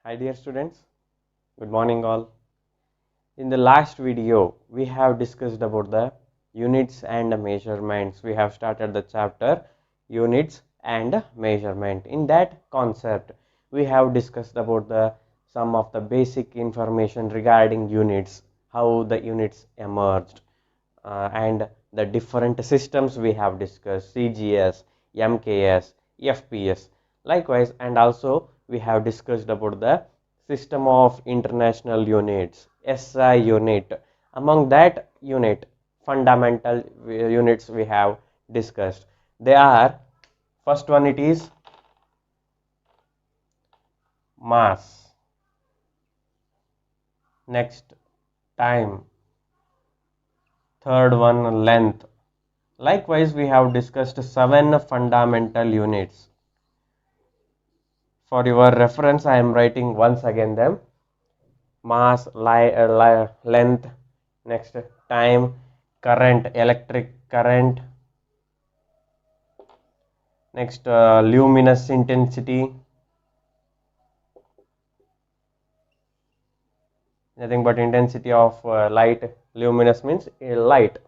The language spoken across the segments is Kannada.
Hi dear students, good morning all. In the last video, we have discussed about the units and measurements. We have started the chapter units and measurement. In that concept, we have discussed about the some of the basic information regarding units, how the units emerged, and the different systems we have discussed, CGS, MKS, FPS. Likewise, and also we have discussed about the system of international units, SI unit. Among that unit, fundamental units we have discussed. They are, first one it is mass, next time, third one length. Likewise, we have discussed 7 fundamental units. For your reference, I am writing once again them: mass, length, next time, current, electric current, next luminous intensity, nothing but intensity of light. Luminous means light,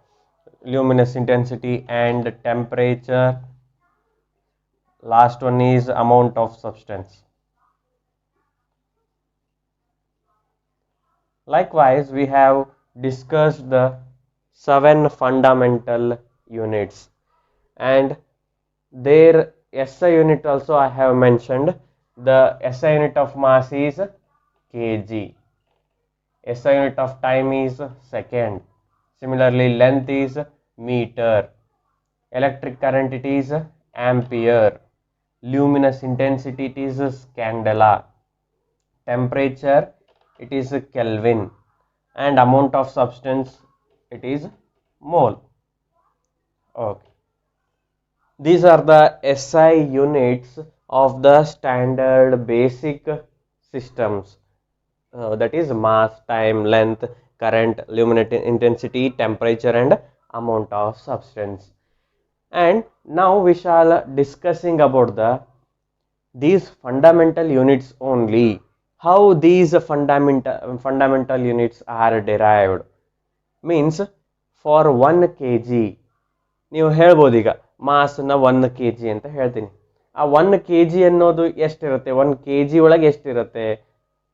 luminous intensity, and temperature. Last one is amount of substance. Likewise, we have discussed the 7 fundamental units, and their SI unit also I have mentioned. The SI unit of mass is kg, SI unit of time is second, similarly length is meter, electric current it is ampere, luminous intensity it is candela, temperature it is Kelvin, and amount of substance it is mole. Okay, these are the SI units of the standard basic systems, that is mass, time, length, current, luminous intensity, temperature, and amount of substance. And now we shall discussing about these fundamental units only, how these fundamental units are derived. Means for 1 kg ನೀವು ಹೇಳ್ಬೋದು, ಈಗ ಮಾಸ್ನ 1 kg ಅಂತ ಹೇಳ್ತೀನಿ. ಆ 1 kg ಅನ್ನೋದು ಎಷ್ಟಿರುತ್ತೆ, 1 kg ಒಳಗೆ ಎಷ್ಟಿರುತ್ತೆ,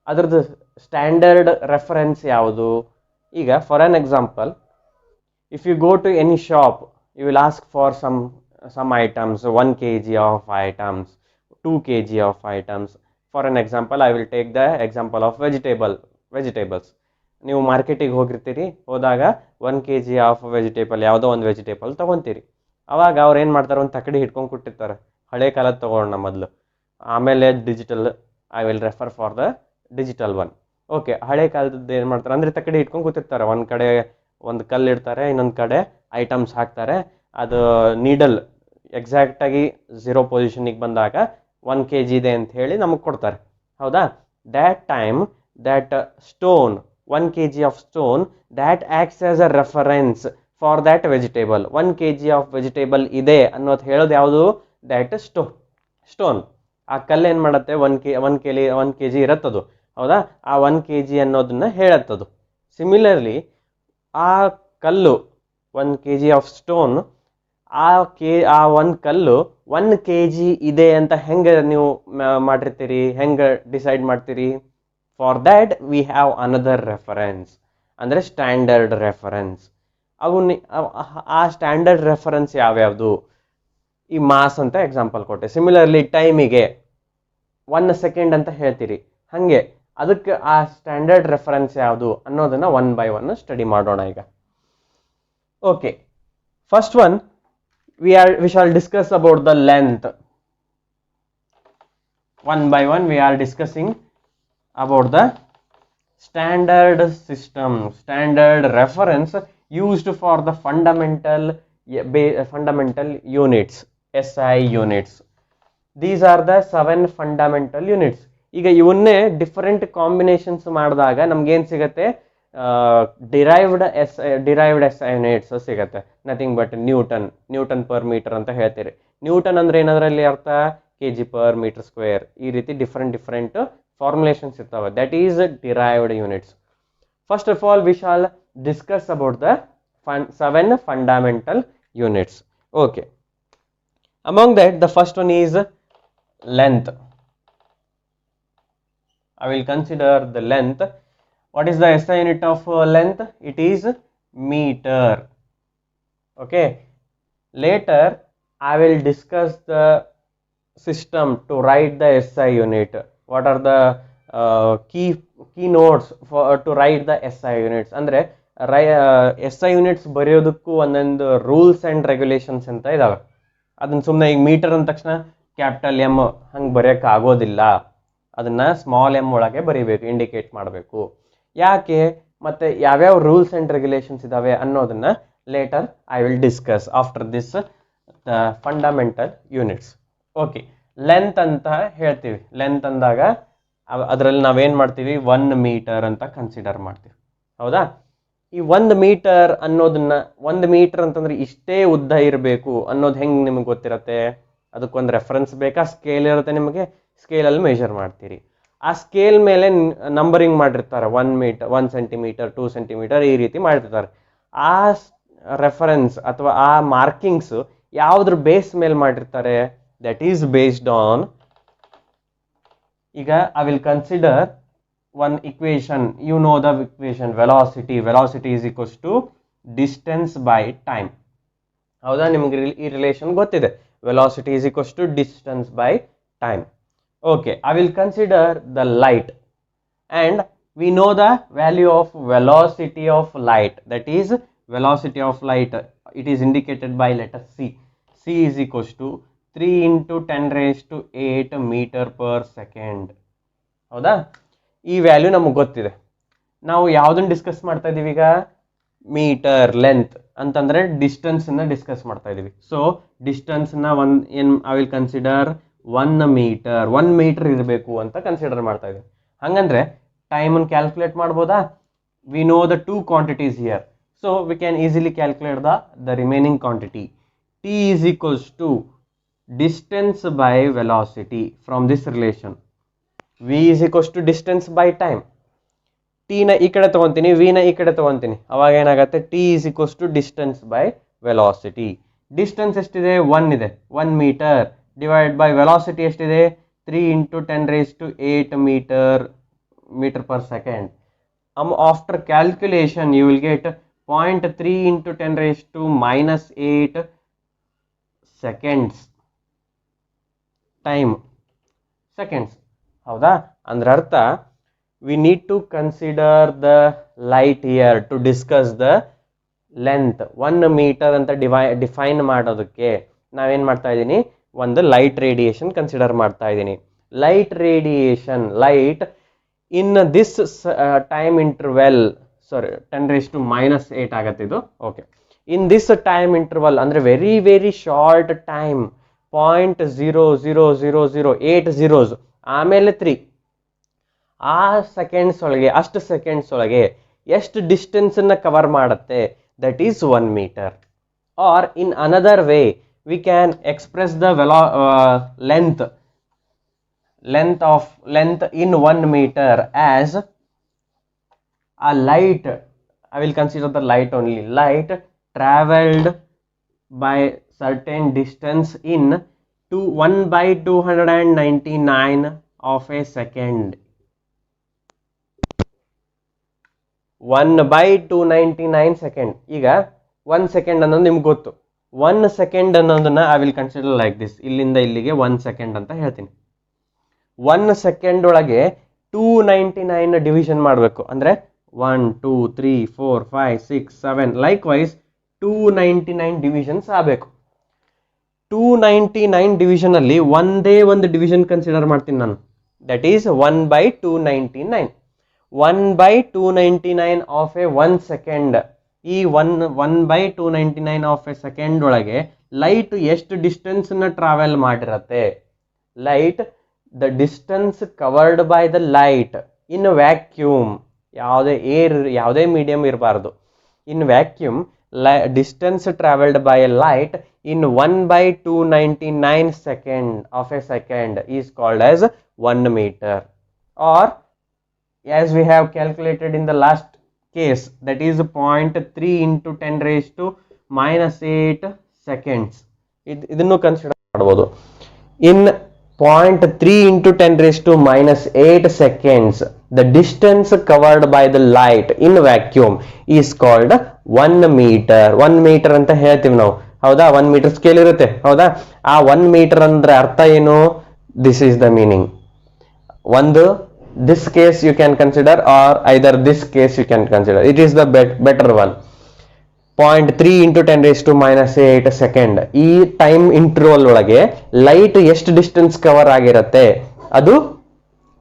ಅದರದ್ದು ಸ್ಟ್ಯಾಂಡರ್ಡ್ ರೆಫರೆನ್ಸ್ ಯಾವುದು? ಈಗ for an example, if you go to any shop, you will ask for some items, 1 kg of items, 2 kg of items. For an example, I will take the example of vegetables. ನೀವು ಮಾರ್ಕೆಟಿಗೆ ಹೋಗಿರ್ತೀರಿ, ಹೋದಾಗ 1 kg ಆಫ್ ವೆಜಿಟೇಬಲ್, ಯಾವುದೋ ಒಂದು ವೆಜಿಟೇಬಲ್ ತೊಗೊತೀರಿ. ಅವಾಗ ಅವ್ರು ಏನು ಮಾಡ್ತಾರೆ, ಒಂದು ತಕಡಿ ಹಿಡ್ಕೊಂಡು ಕೊಟ್ಟಿರ್ತಾರೆ. ಹಳೆ ಕಾಲದ ತೊಗೊಳ್ಳೋಣ ಮೊದಲು, ಆಮೇಲೆ digital. I will refer for the digital one. Okay, ಹಳೆ ಕಾಲದ್ದು ಏನು ಮಾಡ್ತಾರೆ ಅಂದರೆ ತಕಡಿ ಹಿಡ್ಕೊಂಡು ಕೂತಿರ್ತಾರೆ. ಒಂದು ಕಡೆ ಒಂದು ಕಲ್ಲು ಇಡ್ತಾರೆ, ಇನ್ನೊಂದು ಕಡೆ ಐಟಮ್ಸ್ ಹಾಕ್ತಾರೆ. ಅದು ನೀಡಲ್ ಎಕ್ಸಾಕ್ಟಾಗಿ 0 ಪೊಸಿಷನಿಗೆ ಬಂದಾಗ 1 kg ಇದೆ ಅಂತ ಹೇಳಿ ನಮಗೆ ಕೊಡ್ತಾರೆ, ಹೌದಾ? That time that stone, 1 kg of stone, that acts as a reference for that vegetable. 1 kg of vegetable ಇದೆ ಅನ್ನೋದು ಹೇಳೋದು ಯಾವುದು? That stone. ಆ ಕಲ್ಲು ಏನು ಮಾಡುತ್ತೆ, 1 kg ಇರತ್ತದು, ಹೌದಾ? ಆ 1 kg ಅನ್ನೋದನ್ನ ಹೇಳತ್ತದು. ಸಿಮಿಲರ್ಲಿ ಆ ಕಲ್ಲು 1 kg ಆಫ್ ಸ್ಟೋನ್, ಆ ಒಂದು ಕಲ್ಲು 1 kg ಇದೆ ಅಂತ ಹೆಂಗೆ ನೀವು ಮಾಡಿರ್ತೀರಿ, ಹೆಂಗೆ ಡಿಸೈಡ್ ಮಾಡ್ತೀರಿ? For that we have another reference, ಅಂದರೆ ಸ್ಟ್ಯಾಂಡರ್ಡ್ ರೆಫರೆನ್ಸ್. ಆ ಸ್ಟ್ಯಾಂಡರ್ಡ್ ರೆಫರೆನ್ಸ್ ಯಾವ್ಯಾವುದು? ಈ ಮಾಸ್ ಅಂತ ಎಕ್ಸಾಂಪಲ್ ಕೊಟ್ಟೆ. ಸಿಮಿಲರ್ಲಿ ಟೈಮಿಗೆ 1 ಸೆಕೆಂಡ್ ಅಂತ ಹೇಳ್ತೀರಿ, ಹಾಗೆ ಅದಕ್ಕೆ ಆ ಸ್ಟ್ಯಾಂಡರ್ಡ್ ರೆಫರೆನ್ಸ್ ಯಾವುದು ಅನ್ನೋದನ್ನ 1 by 1 ಸ್ಟಡಿ ಮಾಡೋಣ ಈಗ. Okay, first one we shall discuss about the length. 1 by 1 we are discussing about the standard system, standard reference used for the fundamental units, SI units. These are the 7 fundamental units. ಈಗ ಇವನ್ನೇ ಡಿಫರೆಂಟ್ ಕಾಂಬಿನೇಷನ್ಸ್ ಮಾಡಿದಾಗ ನಮ್ಗೇನು ಸಿಗುತ್ತೆ? ಡಿರೈವ್ಡ್ SI ಯೂನಿಟ್ಸ್ ಸಿಗುತ್ತೆ. Nothing but newton per metre ಅಂತ ಹೇಳ್ತೀರಿ. ನ್ಯೂಟನ್ ಅಂದ್ರೆ ಏನದರಲ್ಲಿ ಅರ್ಥ? kg per meter square. ಈ ರೀತಿ ಡಿಫರೆಂಟ್ ಫಾರ್ಮುಲೇಷನ್ಸ್ ಇರ್ತವೆ, that is derived units. First of all we shall discuss about the 7 fundamental units. Okay, among that the first one is length. I will consider the length. What is the SI unit of length? It is meter. Okay, later I will discuss the system to write the SI unit. What are the key notes for to write the SI units? ಅಂದ್ರೆ SI ಯೂನಿಟ್ಸ್ ಬರೆಯೋದಕ್ಕೂ ಒಂದೊಂದು ರೂಲ್ಸ್ ಆ್ಯಂಡ್ ರೆಗ್ಯುಲೇಷನ್ಸ್ ಅಂತ ಇದಾವೆ. ಅದನ್ನ ಸುಮ್ಮನೆ ಈಗ ಮೀಟರ್ ಅಂದ ತಕ್ಷಣ ಕ್ಯಾಪಿಟಲ್ ಎಮ್ ಹಂಗೆ ಬರೆಯೋಕ್ಕೆ ಆಗೋದಿಲ್ಲ, ಅದನ್ನ ಸ್ಮಾಲ್ ಎಮ್ ಒಳಗೆ ಬರೀಬೇಕು, ಇಂಡಿಕೇಟ್ ಮಾಡಬೇಕು. ಯಾಕೆ ಮತ್ತು ಯಾವ್ಯಾವ ರೂಲ್ಸ್ ಆ್ಯಂಡ್ ರೆಗ್ಯುಲೇಷನ್ಸ್ ಇದಾವೆ ಅನ್ನೋದನ್ನ later I will discuss after this the fundamental units. Okay, length ಅಂತ ಹೇಳ್ತೀವಿ. ಲೆಂತ್ ಅಂದಾಗ ಅದರಲ್ಲಿ ನಾವೇನು ಮಾಡ್ತೀವಿ, 1 ಮೀಟರ್ ಅಂತ ಕನ್ಸಿಡರ್ ಮಾಡ್ತೀವಿ. ಹೌದಾ? ಈ 1 ಮೀಟರ್ ಅನ್ನೋದನ್ನ, 1 ಮೀಟರ್ ಅಂತಂದ್ರೆ ಇಷ್ಟೇ ಉದ್ದ ಇರಬೇಕು ಅನ್ನೋದು ಹೆಂಗೆ ನಿಮ್ಗೆ ಗೊತ್ತಿರತ್ತೆ? ಅದಕ್ಕೊಂದು ರೆಫರೆನ್ಸ್ ಬೇಕಾ? ಸ್ಕೇಲ್ ಇರುತ್ತೆ ನಿಮಗೆ, ಸ್ಕೇಲಲ್ಲಿ ಮೆಷರ್ ಮಾಡ್ತೀರಿ. ಆ ಸ್ಕೇಲ್ ಮೇಲೆ ನಂಬರಿಂಗ್ ಮಾಡಿರ್ತಾರೆ, 1 ಮೀಟರ್, 1 ಸೆಂಟಿಮೀಟರ್, 2 ಸೆಂಟಿಮೀಟರ್ ಈ ರೀತಿ ಮಾಡಿರ್ತಾರೆ. ಆ ರೆಫರೆನ್ಸ್ ಅಥವಾ ಆ ಮಾರ್ಕಿಂಗ್ಸ್ ಯಾವುದ್ರ ಬೇಸ್ ಮೇಲೆ ಮಾಡಿರ್ತಾರೆ? ದಟ್ ಈಸ್ ಬೇಸ್ಡ್ ಆನ್, ಈಗ I will consider one equation. You know the equation, velocity is equals to distance by time. ಹೌದಾ? ನಿಮಗೆ ಈ ರಿಲೇಷನ್ ಗೊತ್ತಿದೆ, velocity is equals to distance by time. Okay, I will consider the light, and we know the value of velocity of light, that is velocity of light, it is indicated by letter C. C is equals to 3 into 10 raised to 8 meter per second. ಹೌದಾ? ಈ ವ್ಯಾಲ್ಯೂ ನಮಗೆ ಗೊತ್ತಿದೆ. ನಾವು ಯಾವುದನ್ನು ಡಿಸ್ಕಸ್ ಮಾಡ್ತಾ ಇದ್ದೀವಿ ಈಗ? ಮೀಟರ್. ಲೆಂತ್ ಅಂತಂದ್ರೆ ಡಿಸ್ಟೆನ್ಸ್ನ ಡಿಸ್ಕಸ್ ಮಾಡ್ತಾ ಇದ್ದೀವಿ. ಸೊ ಡಿಸ್ಟೆನ್ಸ್ನ I will consider 1 metre. 1 metre ಇರಬೇಕು ಅಂತ ಕನ್ಸಿಡರ್ ಮಾಡ್ತಾ ಇದ್ದೀವಿ. ಹಂಗಂದ್ರೆ ಟೈಮನ್ನು ಕ್ಯಾಲ್ಕುಲೇಟ್ ಮಾಡ್ಬೋದಾ? We know the 2 quantities here, so we can easily calculate the remaining quantity. T is equals to distance by velocity. From this relation v is equals to distance by time. t ನ ಈ ಕಡೆ ತಗೊಂತೀನಿ, v ನ ಈ ಕಡೆ ತಗೊಂತೀನಿ, ಅವಾಗ ಏನಾಗುತ್ತೆ? t is equals to distance by velocity. Distance ಎಷ್ಟಿದೆ? 1 ಇದೆ, 1 ಮೀಟರ್, ಡಿವೈಡ್ ಬೈ ವೆಲಾಸಿಟಿ ಎಷ್ಟಿದೆ? 3 into 10 raised to 8 meter per second. After calculation you will get 0.3 into 10 raised to minus 8 seconds. Time seconds. ಹೌದಾ? ಅಂದ್ರೆ ಅರ್ಥ, we need to consider the light here to discuss the length. 1 metre ಅಂತ ಡಿಫೈನ್ ಮಾಡೋದಕ್ಕೆ ನಾವೇನು ಮಾಡ್ತಾ ಇದ್ದೀನಿ? ಒಂದು ಲೈಟ್ ರೇಡಿಯೇಷನ್ ಕನ್ಸಿಡರ್ ಮಾಡ್ತಾ ಇದ್ದೀನಿ. Light radiation, light in this time interval, sorry 10 raised to minus 8 ಆಗತ್ತೆ ಇದು. Okay, in this time interval ಅಂದ್ರೆ very very short time, 0.00008 zeros ಆಮೇಲೆ 3, ಆ ಸೆಕೆಂಡ್ಸ್ ಒಳಗೆ, ಅಷ್ಟು ಸೆಕೆಂಡ್ಸ್ ಒಳಗೆ ಎಷ್ಟು ಡಿಸ್ಟೆನ್ಸ್ ಅನ್ನ ಕವರ್ ಮಾಡುತ್ತೆ? That is 1 metre. Or in another way we can express the length in 1 metre as a light. I will consider the light only. Light traveled by certain distance in 1/299 of a second. 1/299 second. ಈಗ 1 ಸೆಕೆಂಡ್ ಅನ್ನೋದು ನಿಮ್ಗೆ ಗೊತ್ತು. 1 ಸೆಕೆಂಡ್ ಅನ್ನೋದನ್ನ I will consider like this. ಇಲ್ಲಿಂದ ಇಲ್ಲಿಗೆ 1 ಸೆಕೆಂಡ್ ಅಂತ ಹೇಳ್ತೀನಿ. 1 ಸೆಕೆಂಡ್ ಒಳಗೆ 299 ಡಿವಿಷನ್ ಮಾಡಬೇಕು. ಅಂದ್ರೆ 1 2 3 4 5 6 7 ಲೈಕ್ ವೈಸ್ 299 ಡಿವಿಷನ್ಸ್ ಆಗಬೇಕು. 299 ಡಿವಿಷನ್ ಅಲ್ಲಿ ಒಂದೇ ಒಂದು ಡಿವಿಷನ್ ಕನ್ಸಿಡರ್ ಮಾಡ್ತೀನಿ ನಾನು. That is 1/299. 1/299 of a 1 second. ಈ 1/299 ಆಫ್ ಎ ಸೆಕೆಂಡ್ ಒಳಗೆ ಲೈಟ್ ಎಷ್ಟು ಡಿಸ್ಟೆನ್ಸ್ ನ ಟ್ರಾವೆಲ್ ಮಾಡಿರತ್ತೆ? Light, the distance covered by the light in vacuum, ಯಾವುದೇ ಮೀಡಿಯಂ ಇರಬಾರ್ದು. In vacuum distance traveled by a light in 1/299 second of a second is called as 1 meter. or as we have calculated in the last case, that is 0.3 into 10 raised to minus 8 seconds. ಇದನ್ನು ಕನ್ಸಿಡರ್ ಮಾಡಬಹುದು. In 0.3 into 10 raised to minus 8 seconds, the distance covered by the light in vacuum is called 1 meter. 1 meter ಅಂತ ಹೇಳ್ತೀವಿ ನಾವು, ಹೌದಾ? 1 meter ಸ್ಕೇಲ್ ಇರುತ್ತೆ, ಹೌದಾ? ಆ 1 meter ಅಂದ್ರೆ ಅರ್ಥ ಏನು? This is the meaning. ಒಂದು this case you can consider, or either this case you can consider. It is the better one. 0.3 into 10 raised to minus 8 second. ಈ ಟೈಮ್ ಇಂಟರ್ವಲ್ ಒಳಗೆ ಲೈಟ್ ಎಷ್ಟು ಡಿಸ್ಟೆನ್ಸ್ ಕವರ್ ಆಗಿರುತ್ತೆ? ಅದು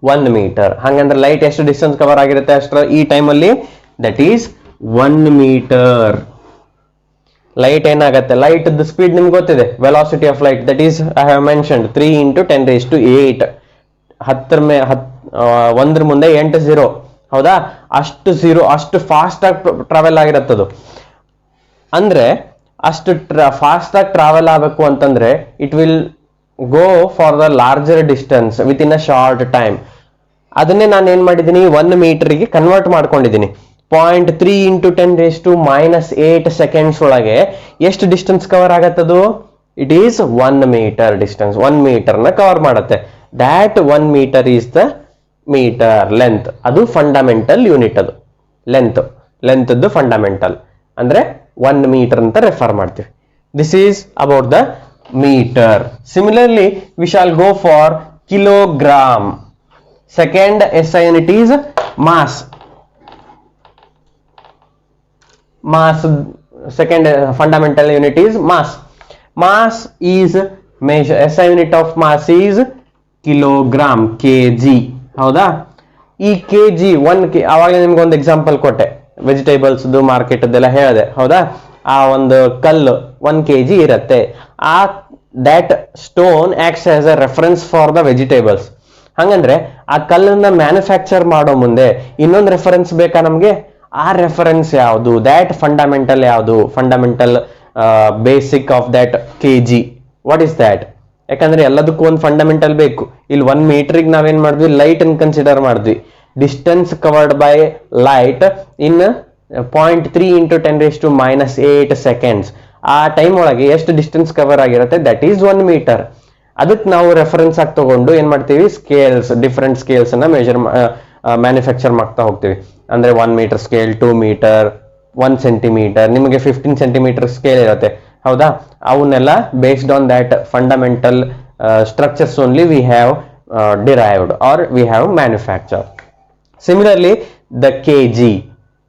1 ಮೀಟರ್. ಹಂಗಂದ್ರೆ ಲೈಟ್ ಎಷ್ಟು ಡಿಸ್ಟೆನ್ಸ್ ಕವರ್ ಆಗಿರುತ್ತೆ ಅಷ್ಟರ ಈ ಟೈಮಲ್ಲಿ? That is 1 metre. ಲೈಟ್ ಏನಾಗುತ್ತೆ? ಲೈಟ್ ಸ್ಪೀಡ್ ನಿಮ್ಗೆ ಗೊತ್ತಿದೆ, velocity of light, that is I have mentioned 3 into 10 raised to 8. 1 ಮುಂದೆ 8 0, ಹೌದಾ? ಅಷ್ಟು 0 ಅಷ್ಟು ಫಾಸ್ಟ್ ಆಗಿ ಟ್ರಾವೆಲ್ ಆಗಿರತ್ತದು. ಅಂದ್ರೆ ಅಷ್ಟು ಫಾಸ್ಟ್ ಆಗಿ ಟ್ರಾವೆಲ್ ಆಗಬೇಕು ಅಂತಂದ್ರೆ it will go for the larger distance with in a short time. ಅದನ್ನೇ ನಾನು ಏನ್ ಮಾಡಿದ್ದೀನಿ, 1 ಮೀಟರ್ಗೆ ಕನ್ವರ್ಟ್ ಮಾಡ್ಕೊಂಡಿದ್ದೀನಿ. 0.3 into 10 raised to minus 8 seconds ಒಳಗೆ ಎಷ್ಟು ಡಿಸ್ಟೆನ್ಸ್ ಕವರ್ ಆಗತ್ತದು? It is 1 metre distance. 1 metre ನ ಕವರ್ ಮಾಡುತ್ತೆ. That 1 metre is the metre length. ಅದು ಫಂಡಮೆಂಟಲ್ ಯೂನಿಟ್. ಅದು ಲೆಂತ್ ಫಂಡಮೆಂಟಲ್ ಅಂದ್ರೆ 1 ಮೀಟರ್ ಅಂತ ರೆಫರ್ ಮಾಡ್ತೀವಿ. This is about the metre. Similarly we shall go for kilogram. Second SI unit is mass. Second fundamental unit is mass. Mass is measure. SI unit of mass is kilogram, kg. ಹೌದಾ? ಈ kg 1 ಅವಾಗ ನಿಮ್ಗೆ ಒಂದು ಎಕ್ಸಾಂಪಲ್ ಕೊಟ್ಟೆ, ವೆಜಿಟೇಬಲ್ಸ್ ಮಾರ್ಕೆಟ್ ಅದೆಲ್ಲ ಹೇಳಿದೆ, ಹೌದಾ? ಆ ಒಂದು ಕಲ್ಲು 1 kg ಇರುತ್ತೆ. ಆ that stone acts as a reference for the vegetables. ಹಂಗಂದ್ರೆ ಆ ಕಲ್ಲನ್ನ ಮ್ಯಾನುಫ್ಯಾಕ್ಚರ್ ಮಾಡೋ ಮುಂದೆ ಇನ್ನೊಂದು ರೆಫರೆನ್ಸ್ ಬೇಕಾ ನಮ್ಗೆ? ಆ ರೆಫರೆನ್ಸ್ ಯಾವುದು? ದ್ಯಾಟ್ ಫಂಡಮೆಂಟಲ್ ಯಾವುದು? Fundamental basic of that kg. What is that? ಯಾಕಂದ್ರೆ ಎಲ್ಲದಕ್ಕೂ ಒಂದು ಫಂಡಮೆಂಟಲ್ ಬೇಕು. ಇಲ್ಲಿ 1 ಮೀಟರ್ಗೆ ನಾವೇನ್ ಮಾಡಿದ್ವಿ? ಲೈಟ್ ಅನ್ನು ಕನ್ಸಿಡರ್ ಮಾಡಿದ್ವಿ. Distance covered by light in 0.3 into 10 raised to minus 8 seconds. ಆ ಟೈಮ್ ಒಳಗೆ ಎಷ್ಟು ಡಿಸ್ಟೆನ್ಸ್ ಕವರ್ ಆಗಿರುತ್ತೆ? That is 1 metre. ಅದಕ್ಕೆ ನಾವು ರೆಫರೆನ್ಸ್ ಆಗಿ ತಗೊಂಡು ಏನ್ ಮಾಡ್ತೀವಿ? ಸ್ಕೇಲ್ಸ್, ಡಿಫ್ರೆಂಟ್ ಸ್ಕೇಲ್ಸ್ ಅನ್ನ ಮೆಜರ್ ಮ್ಯಾನುಫ್ಯಾಕ್ಚರ್ ಮಾಡ್ತಾ ಹೋಗ್ತೀವಿ. ಅಂದ್ರೆ 1 ಮೀಟರ್ ಸ್ಕೇಲ್, 2 ಮೀಟರ್, 1 ಸೆಂಟಿಮೀಟರ್, ನಿಮಗೆ 15 ಸೆಂಟಿಮೀಟರ್ ಸ್ಕೇಲ್ ಇರುತ್ತೆ, ಹೌದಾ? ಅವನ್ನೆಲ್ಲ based on that fundamental structures only we have derived or we have manufacture. Similarly the kg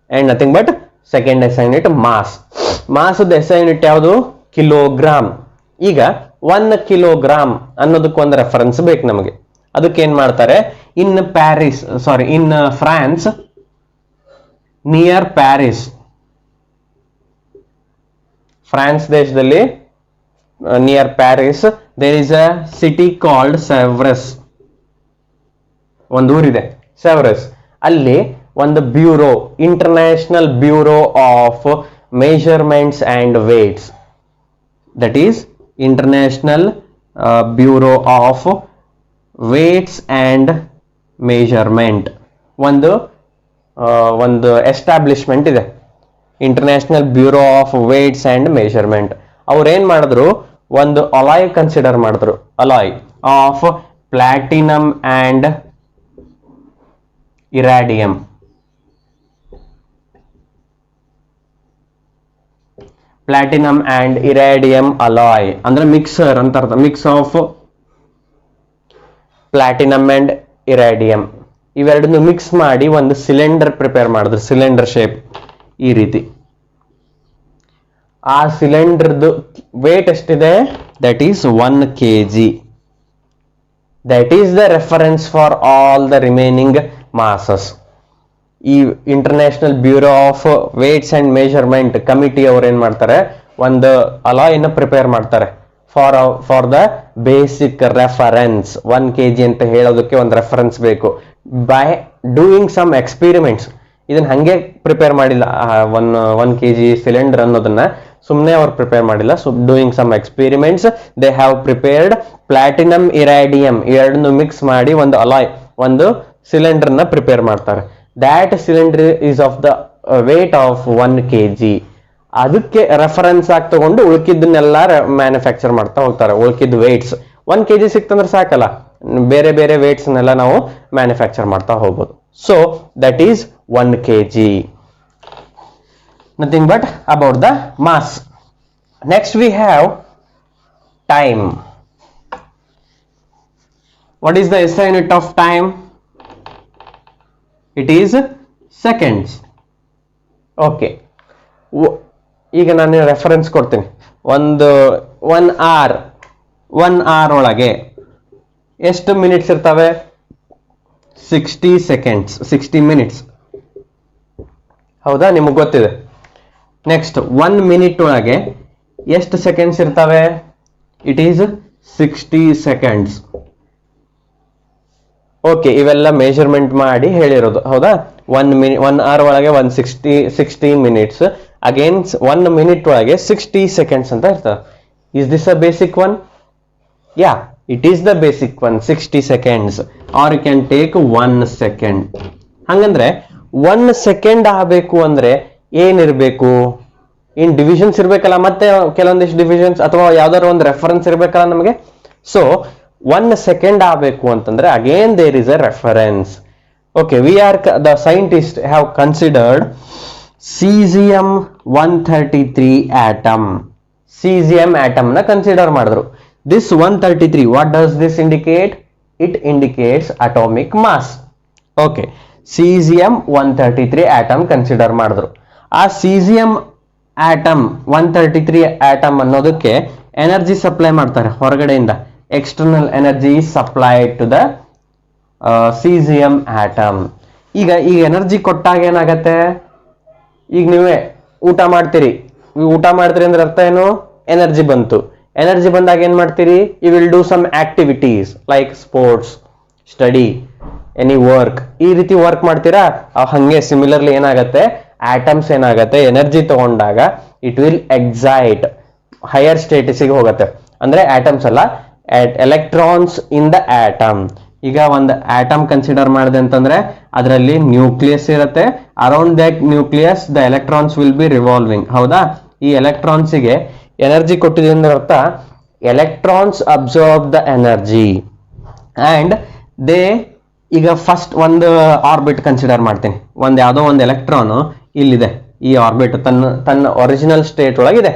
and nothing but second SI unit mass. Mass SI unit ಯಾವುದು? ಕಿಲೋಗ್ರಾಮ್. ಈಗ 1 ಕಿಲೋಗ್ರಾಮ್ ಅನ್ನೋದಕ್ಕೆ ಒಂದು ರೆಫರೆನ್ಸ್ ಬೇಕು ನಮಗೆ. ಅದಕ್ಕೆ ಏನ್ ಮಾಡ್ತಾರೆ? In France, near Paris, France ದೇಶದಲ್ಲಿ near Paris there is a city called Sevres. ಒಂದು ಊರಿದೆ ಸೆವ್ರಸ್. ಅಲ್ಲಿ ಒಂದು bureau, international bureau of measurements and weights, that is international bureau of weights and measurement. ಒಂದು ಎಸ್ಟಾಬ್ಲಿಷ್ಮೆಂಟ್ ಇದೆ, international bureau of weights and measurement. ಅವ್ರು ಏನ್ ಮಾಡಿದ್ರು? ಒಂದು ಅಲಾಯ್ ಕನ್ಸಿಡರ್ ಮಾಡಿದ್ರು, alloy of platinum and iridium. Platinum and iridium alloy ಅಂದ್ರೆ ಮಿಕ್ಸರ್ ಅಂತ ಅರ್ಥ. Mix of platinum and iridium ಇವೆರಡನ್ನು ಮಿಕ್ಸ್ ಮಾಡಿ ಒಂದು ಸಿಲಿಂಡರ್ ಪ್ರಿಪೇರ್ ಮಾಡಿದ್ರು, ಸಿಲಿಂಡರ್ ಶೇಪ್ ಈ ರೀತಿ. ಆ ಸಿಲಿಂಡರ್ದು ವೇಟ್ ಎಷ್ಟಿದೆ? That is 1 kg. That is the reference for all the remaining masses. ಈ international bureau of weights and measurement committee ಅವ್ರು ಏನ್ ಮಾಡ್ತಾರೆ? ಒಂದು ಅಲಾಯ್ನ ಪ್ರಿಪೇರ್ ಮಾಡ್ತಾರೆ for the basic reference. 1 kg ಅಂತ ಹೇಳೋದಕ್ಕೆ ಒಂದು ರೆಫರೆನ್ಸ್ ಬೇಕು. By doing some experiments. ಇದನ್ನ ಹಂಗೆ ಪ್ರಿಪೇರ್ ಮಾಡಿಲ್ಲ, 1 kg ಸಿಲಿಂಡರ್ ಅನ್ನೋದನ್ನ ಸುಮ್ಮನೆ ಅವ್ರು ಪ್ರಿಪೇರ್ ಮಾಡಿಲ್ಲ. So doing some experiments they have prepared platinum iridium, ಎರಡನ್ನು ಮಿಕ್ಸ್ ಮಾಡಿ ಒಂದು ಅಲಾಯ್, ಒಂದು ಸಿಲಿಂಡರ್ನ ಪ್ರಿಪೇರ್ ಮಾಡ್ತಾರೆ. That cylinder is of the weight of 1 kg. ಅದಕ್ಕೆ ರೆಫರೆನ್ಸ್ ಆಗಿ ತಗೊಂಡು ಉಳ್ಕಿದ್ದನ್ನೆಲ್ಲ ಮ್ಯಾನುಫ್ಯಾಕ್ಚರ್ ಮಾಡ್ತಾ ಹೋಗ್ತಾರೆ. ಉಳ್ಕಿದ್ ವೇಟ್ಸ್ 1 kg ಸಿಕ್ತಂದ್ರೆ ಸಾಕಲ್ಲ, ಬೇರೆ ಬೇರೆ ವೇಟ್ಸ್ನೆಲ್ಲ ನಾವು ಮ್ಯಾನುಫ್ಯಾಕ್ಚರ್ ಮಾಡ್ತಾ ಹೋಗ್ಬೋದು. So that is 1 kg. Nothing but about the mass. Next we have time. What is the SI unit of time? It is seconds. Okay, ಈಗ ನಾನು ರೆಫರೆನ್ಸ್ ಕೊಡ್ತೀನಿ. ಒನ್ ಅವರ್ ಒಳಗೆ ಎಷ್ಟು ಮಿನಿಟ್ಸ್ ಇರ್ತವೆ? 60 ಸೆಕೆಂಡ್ಸ್, 60 ಮಿನಿಟ್ಸ್. ಹೌದಾ, ನಿಮಗೆ ಗೊತ್ತಿದೆ. ನೆಕ್ಸ್ಟ್ 1 ಮಿನಿಟ್ ಒಳಗೆ ಎಷ್ಟು ಸೆಕೆಂಡ್ಸ್ ಇರ್ತವೆ? It is 60 seconds. ಓಕೆ, ಇವೆಲ್ಲ ಮೆಜರ್ಮೆಂಟ್ ಮಾಡಿ ಹೇಳಿರೋದು. ಹೌದಾ, 1 ಅವರ್ ಒಳಗೆ 60 ಮಿನಿಟ್ಸ್, ಅಗೇನ್ 1 ಮಿನಿಟ್ ಒಳಗೆ 60 ಸೆಕೆಂಡ್ಸ್ ಅಂತ ಇರ್ತದೆ. Is this a basic one? Yeah, it is the basic one, 60 seconds. Or you can take 1 second. ಹಂಗಂದ್ರೆ 1 ಸೆಕೆಂಡ್ ಆಗಬೇಕು ಅಂದ್ರೆ ಏನಿರ್ಬೇಕು? ಇನ್ ಡಿವಿಷನ್ಸ್ ಇರ್ಬೇಕಲ್ಲ, ಮತ್ತೆ ಕೆಲವೊಂದಿಷ್ಟು ಡಿವಿಷನ್ಸ್ ಅಥವಾ ಯಾವ್ದಾದ್ರು ಒಂದು ರೆಫರೆನ್ಸ್ ಇರ್ಬೇಕಲ್ಲ ನಮಗೆ. ಸೊ 1 ಸೆಕೆಂಡ್ ಆಗಬೇಕು ಅಂತಂದ್ರೆ again there is a reference. Okay, the scientists have considered cesium 133 atom. cesium atom na consider ಮಾಡಿದ್ರು. This 133, what does this indicate? It indicates atomic mass. Okay, cesium 133 atom consider ಮಾಡಿದ್ರು. ಆ cesium atom 133 atom ಅನ್ನೋದಕ್ಕೆ ಎನರ್ಜಿ ಸಪ್ಲೈ ಮಾಡ್ತಾರೆ ಹೊರಗಡೆಯಿಂದ. External energy supplied to the cesium atom. ಈಗ ಈ ಎನರ್ಜಿ ಕೊಟ್ಟಾಗ ಏನಾಗತ್ತೆ? ಈಗ ನೀವೇ ಊಟ ಮಾಡ್ತೀರಿ ಅಂದ್ರೆ ಅರ್ಥ ಏನು? ಎನರ್ಜಿ ಬಂತು. ಎನರ್ಜಿ ಬಂದಾಗ ಏನ್ ಮಾಡ್ತೀರಿ? You will do some activities like sports, study, any work. ಈ ರೀತಿ ವರ್ಕ್ ಮಾಡ್ತೀರಾ. ಹಂಗೆ ಸಿಮಿಲರ್ಲಿ ಏನಾಗತ್ತೆ? ಆಟಮ್ಸ್ ಏನಾಗತ್ತೆ? ಎನರ್ಜಿ ತಗೊಂಡಾಗ ಇಟ್ ವಿಲ್ ಎಕ್ಸೈಟ್, ಹೈಯರ್ ಸ್ಟೇಟಸ್ಗೆ ಹೋಗತ್ತೆ. ಅಂದ್ರೆ ಆಟಮ್ಸ್ ಅಲ್ಲ, ಎಲೆಕ್ಟ್ರಾನ್ಸ್ ಇನ್ ದ ಆಟಮ್. ಈಗ ಒಂದು ಆಟಮ್ ಕನ್ಸಿಡರ್ ಮಾಡಿದೆ ಅಂತಂದ್ರೆ ಅದರಲ್ಲಿ ನ್ಯೂಕ್ಲಿಯಸ್ ಇರುತ್ತೆ. Around that nucleus the electrons will be revolving. ಹೌದಾ, ಈ ಎಲೆಕ್ಟ್ರಾನ್ಸ್ಗೆ ಎನರ್ಜಿ ಕೊಟ್ಟಿದೆ ಅಂದ್ರೆ ಅರ್ಥ electrons observe the energy and they. ಈಗ ಫಸ್ಟ್ ಒಂದು ಆರ್ಬಿಟ್ ಕನ್ಸಿಡರ್ ಮಾಡ್ತೀನಿ. ಯಾವುದೋ ಒಂದು ಎಲೆಕ್ಟ್ರಾನ್ ಇಲ್ಲಿದೆ, ಈ ಆರ್ಬಿಟ್ ತನ್ನ ಒರಿಜಿನಲ್ ಸ್ಟೇಟ್ ಒಳಗಿದೆ.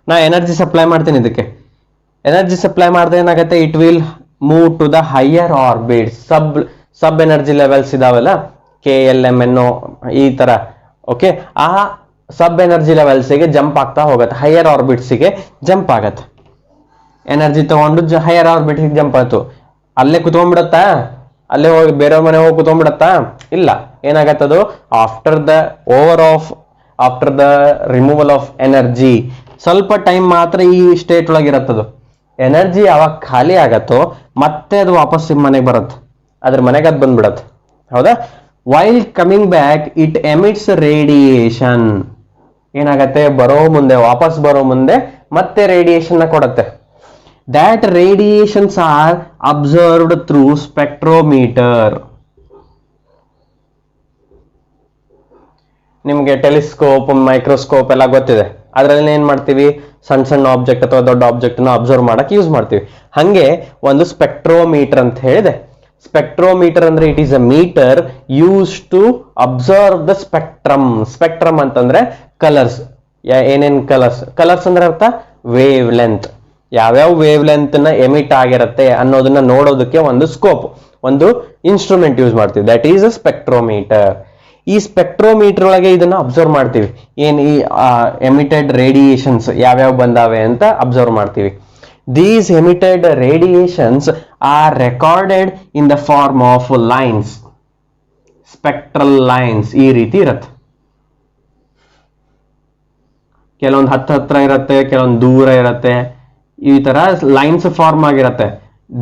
ನಾ ಎನರ್ಜಿ ಸಪ್ಲೈ ಮಾಡ್ತೀನಿ. ಇದಕ್ಕೆ ಎನರ್ಜಿ ಸಪ್ಲೈ ಮಾಡಿದ್ರೆ ಏನಾಗುತ್ತೆ? It will move to the higher orbit. Sub energy levels ಇದಾವಲ್ಲ, KLMNO ಈ ತರ. ಓಕೆ, ಆ ಸಬ್ ಎನರ್ಜಿ ಲೆವೆಲ್ಸ್ಗೆ ಜಂಪ್ ಆಗ್ತಾ ಹೋಗುತ್ತೆ, ಹೈಯರ್ ಆರ್ಬಿಟ್ಸ್ಗೆ ಜಂಪ್ ಆಗತ್ತೆ. ಎನರ್ಜಿ ತಗೊಂಡು ಹೈಯರ್ ಆರ್ಬಿಟ್ಗೆ ಜಂಪ್ ಆಯ್ತು. ಅಲ್ಲೇ ಕುತ್ಕೊಂಡ್ಬಿಡತ್ತಾ? ಅಲ್ಲೇ ಹೋಗಿ ಬೇರೆ ಮನೆ ಹೋಗಿ ಕುತ್ಕೊಂಡ್ಬಿಡತ್ತಾ? ಇಲ್ಲ. ಏನಾಗತ್ತದು? After the removal of energy ಸ್ವಲ್ಪ ಟೈಮ್ ಮಾತ್ರ ಈ ಸ್ಟೇಟ್ ಒಳಗಿರತ್ತದು. ಎನರ್ಜಿ ಯಾವಾಗ ಖಾಲಿ ಆಗತ್ತೋ ಮತ್ತೆ ಅದು ವಾಪಸ್ ಮನೆಗೆ ಬರುತ್ತೆ, ಅದ್ರ ಮನೆಗೆ ಅದು ಬಂದ್ಬಿಡತ್ತೆ. ಹೌದಾ? While coming back it emits radiation. ಏನಾಗತ್ತೆ? ವಾಪಸ್ ಬರೋ ಮುಂದೆ ಮತ್ತೆ ರೇಡಿಯೇಷನ್ ಕೊಡುತ್ತೆ. That radiations are observed through spectrometer. ನಿಮ್ಗೆ ಟೆಲಿಸ್ಕೋಪ್, ಮೈಕ್ರೋಸ್ಕೋಪ್ ಎಲ್ಲ ಗೊತ್ತಿದೆ. ಅದರಲ್ಲಿ ಏನ್ ಮಾಡ್ತೀವಿ? ಸಣ್ಣ ಸಣ್ಣ ಆಬ್ಜೆಕ್ಟ್ ಅಥವಾ ದೊಡ್ಡ ಆಬ್ಜೆಕ್ಟ್ ನ ಅಬ್ಸರ್ವ್ ಮಾಡಕ್ ಯೂಸ್ ಮಾಡ್ತೀವಿ. ಹಂಗೆ ಒಂದು ಸ್ಪೆಕ್ಟ್ರೋಮೀಟರ್ ಅಂತ ಹೇಳಿದೆ. ಸ್ಪೆಕ್ಟ್ರೋಮೀಟರ್ ಅಂದ್ರೆ it is a meter use to observe the spectrum. Spectrum ಅಂತಂದ್ರೆ ಕಲರ್ಸ್. ಏನೇನ್ ಕಲರ್ಸ್ ಅಂದ್ರೆ ಅರ್ಥ ವೇವ್ ಲೆಂತ್. ಯಾವ್ಯಾವ ವೇವ್ ಲೆಂತ್ ನ ಎಮಿಟ್ ಆಗಿರತ್ತೆ ಅನ್ನೋದನ್ನ ನೋಡೋದಕ್ಕೆ ಒಂದು ಸ್ಕೋಪ್, ಒಂದು ಇನ್ಸ್ಟ್ರೂಮೆಂಟ್ ಯೂಸ್ ಮಾಡ್ತೀವಿ. That is a spectrometer. ಈ ಸ್ಪೆಕ್ಟ್ರೋಮೀಟರ್ ಒಳಗೆ ಇದನ್ನ ಅಬ್ಸರ್ವ್ ಮಾಡ್ತೀವಿ. ಏನ್ ಈ ಎಮಿಟೆಡ್ ರೇಡಿಯೇಷನ್ಸ್ ಯಾವ್ಯಾವ ಬಂದಾವೆ ಅಂತ ಅಬ್ಸರ್ವ್ ಮಾಡ್ತೀವಿ. These emitted radiations are recorded in the form of lines, spectral lines. ಈ ರೀತಿ ಇರತ್ತೆ. ಕೆಲವೊಂದು ಹತ್ರ ಇರತ್ತೆ, ಕೆಲವೊಂದು ದೂರ ಇರತ್ತೆ. ಈ ತರ ಲೈನ್ಸ್ ಫಾರ್ಮ್ ಆಗಿರತ್ತೆ.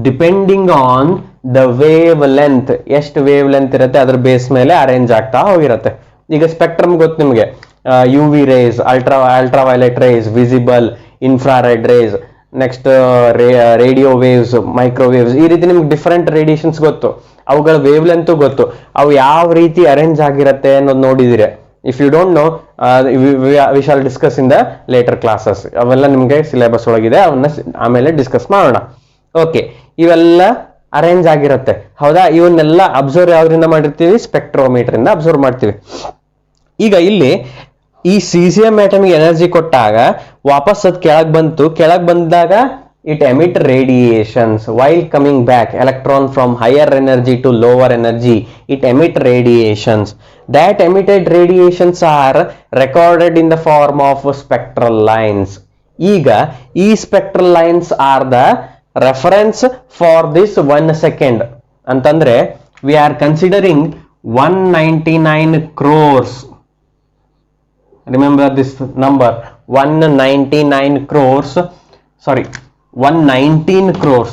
Depending on the wave length, ಎಷ್ಟು ವೇವ್ ಲೆಂತ್ ಇರುತ್ತೆ ಅದ್ರ ಬೇಸ್ ಮೇಲೆ ಅರೇಂಜ್ ಆಗ್ತಾ ಹೋಗಿರತ್ತೆ. ಈಗ ಸ್ಪೆಕ್ಟ್ರಮ್ ಗೊತ್ತು ನಿಮಗೆ. UV rays, ultra violet rays, visible, infrared rays, next radio waves, microwaves, ಈ ರೀತಿ ನಿಮ್ಗೆ ಡಿಫರೆಂಟ್ ರೇಡಿಯೇಷನ್ಸ್ ಗೊತ್ತು, ಅವುಗಳ ವೇವ್ ಲೆಂತ್ ಗೊತ್ತು, ಅವು ಯಾವ ರೀತಿ ಅರೇಂಜ್ ಆಗಿರುತ್ತೆ ಅನ್ನೋದು ನೋಡಿದಿರ. If you don't know, we shall discuss in the later classes. ಅವೆಲ್ಲ ನಿಮಗೆ ಸಿಲೆಬಸ್ ಒಳಗಿದೆ, ಅವನ್ನ ಆಮೇಲೆ ಡಿಸ್ಕಸ್ ಮಾಡೋಣ. ಓಕೆ, ಇವೆಲ್ಲ ಅರೇಂಜ್ ಆಗಿರುತ್ತೆ, ಹೌದಾ? ಇವನ್ನೆಲ್ಲ ಅಬ್ಸರ್ವ್ ಯಾವ್ದ್ರಿಂದ ಮಾಡಿರ್ತೀವಿ? ಸ್ಪೆಕ್ಟ್ರೋಮೀಟರ್ ಇಂದ ಅಬ್ಸರ್ವ್ ಮಾಡ್ತೀವಿ. ಈಗ ಇಲ್ಲಿ ಈ ಸೀಸಿಯಂ ಆಟಮ್ಗೆ ಎನರ್ಜಿ ಕೊಟ್ಟಾಗ ವಾಪಸ್ ಅದು ಕೆಳಗ್ ಬಂತು. ಕೆಳಗ್ ಬಂದಾಗ it emit radiations while coming back. Electron from higher energy to lower energy, it emit radiations. That emitted radiations are recorded in the form of spectral lines. ಈಗ ಈ spectral lines are the reference for this 1 second. ಅಂತಂದ್ರೆ we are considering 199 crores. Remember this number, 199 crores, sorry, 119 crores.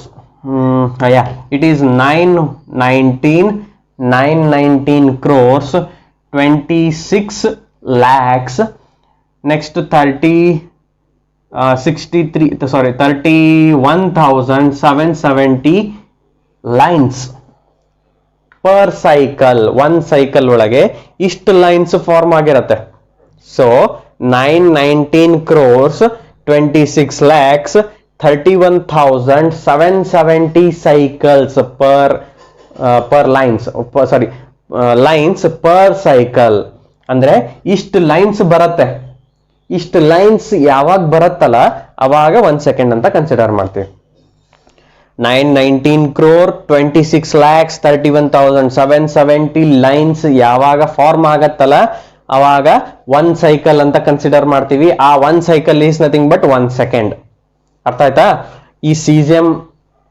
Yeah, it is 919 crores, 26 lakhs. Next 31,770 lines per cycle. One cycle ಒಳಗೆ ಇಷ್ಟು ಲೈನ್ಸ್ ಫಾರ್ಮ್ ಆಗಿರುತ್ತೆ. So 919 crores, 26 lakhs, 31,770 cycles per lines, sorry, lines per cycle. ಅಂದ್ರೆ ಇಷ್ಟು ಲೈನ್ಸ್ ಬರುತ್ತೆ. ಇಷ್ಟು ಲೈನ್ಸ್ ಯಾವಾಗ ಬರುತ್ತಲ್ಲ ಅವಾಗ 1 ಸೆಕೆಂಡ್ ಅಂತ ಕನ್ಸಿಡರ್ ಮಾಡ್ತೀವಿ. 919 crore, 26 lakhs, 31,770 ಲೈನ್ಸ್ ಯಾವಾಗ ಫಾರ್ಮ್ ಆಗತ್ತಲ್ಲ ಅವಾಗ 1 ಸೈಕಲ್ ಅಂತ ಕನ್ಸಿಡರ್ ಮಾಡ್ತೀವಿ. ಆ 1 cycle is nothing but 1 second. ಅರ್ಥ ಆಯ್ತಾ? ಈ caesium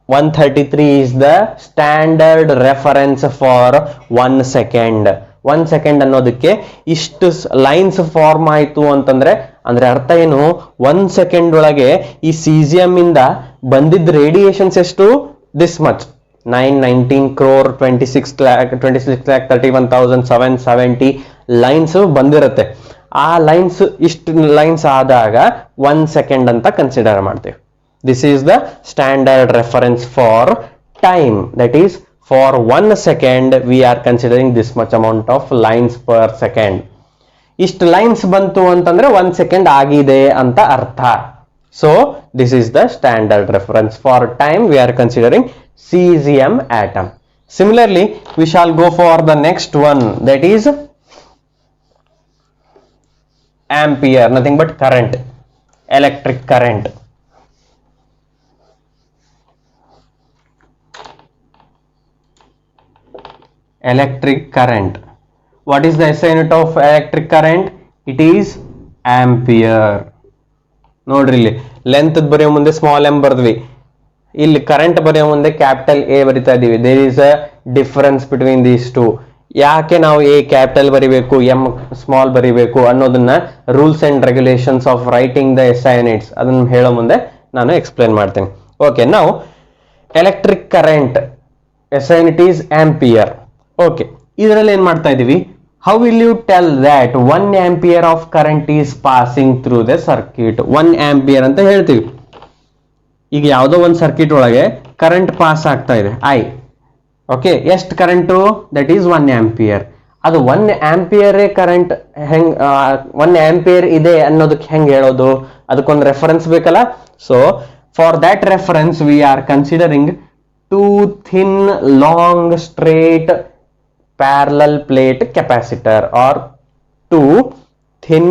133 is the standard reference for 1 second. 1 second ಅನ್ನೋದಕ್ಕೆ ಇಷ್ಟು ಲೈನ್ಸ್ ಫಾರ್ಮ್ ಆಯ್ತು ಅಂತಂದ್ರೆ ಅರ್ಥ ಏನು? 1 ಸೆಕೆಂಡ್ ಒಳಗೆ ಈ ಸೀಸಿಯಂ ಇಂದ ಬಂದಿದ್ದ ರೇಡಿಯೇಷನ್ಸ್ ಎಷ್ಟು? This much, 919 crore, 26 lakh, 31,770 lines ಬಂದಿರುತ್ತೆ. ಆ ಲೈನ್ಸ್ ಇಷ್ಟು ಲೈನ್ಸ್ ಆದಾಗ 1 ಸೆಕೆಂಡ್ ಅಂತ ಕನ್ಸಿಡರ್ ಮಾಡ್ತೀವಿ. This is the standard reference for time. That is for 1 second we are considering this much amount of lines per second. ಇಷ್ಟು ಲೈನ್ಸ್ ಬಂತು ಅಂತಂದ್ರೆ 1 ಸೆಕೆಂಡ್ ಆಗಿದೆ ಅಂತ ಅರ್ಥ. So this is the standard reference for time we are considering cesium atom. Similarly we shall go for the next one, that is ampere, nothing but current, electric current. Electric current. What is the SI unit of electric current? It is ampere. ನೋಡ್ರಿ, ಇಲ್ಲಿ ಲೆಂತ್ ಬರೆಯೋ ಮುಂದೆ ಸ್ಮಾಲ್ ಎಂ ಬರ್ದ್ವಿ, ಇಲ್ಲಿ ಕರೆಂಟ್ ಬರೆಯೋ ಮುಂದೆ ಕ್ಯಾಪಿಟಲ್ ಎ ಬರಿತಾ ಇದೀವಿ. There is a difference between these two. ಯಾಕೆ ನಾವು ಎ ಕ್ಯಾಪಿಟಲ್ ಬರಿಬೇಕು, ಎಂ ಸ್ಮಾಲ್ ಬರಿಬೇಕು ಅನ್ನೋದನ್ನ rules and regulations of writing the SI units ಅದನ್ನ ಹೇಳೋ ಮುಂದೆ ನಾನು ಎಕ್ಸ್ಪ್ಲೇನ್ ಮಾಡ್ತೀನಿ. ಓಕೆ, ನಾವು electric current SI unit is ampere. Okay, ಇದರಲ್ಲಿ ಏನ್ ಮಾಡ್ತಾ ಇದೀವಿ? How will you tell that 1 ampere of current is passing through the circuit? 1 ampere ಅಂತ ಹೇಳ್ತೀವಿ. ಈಗ ಯಾವುದೋ ಒಂದು ಸರ್ಕ್ಯೂಟ್ ಒಳಗೆ ಕರೆಂಟ್ ಪಾಸ್ ಆಗ್ತಾ ಇದೆ ಐ. ಓಕೆ, ಎಷ್ಟು ಕರೆಂಟು? That is 1 ampere. ಅದು 1 ಆಂಪಿಯರ್ ಕರೆಂಟ್ ಹೆಂಗ್ 1 ಆಂಪಿಯರ್ ಇದೆ ಅನ್ನೋದಕ್ಕೆ ಹೆಂಗ್ ಹೇಳೋದು? ಅದಕ್ಕೊಂದು ರೆಫರೆನ್ಸ್ ಬೇಕಲ್ಲ. So for that reference we are considering 2 thin long straight parallel plate capacitor, or 2 thin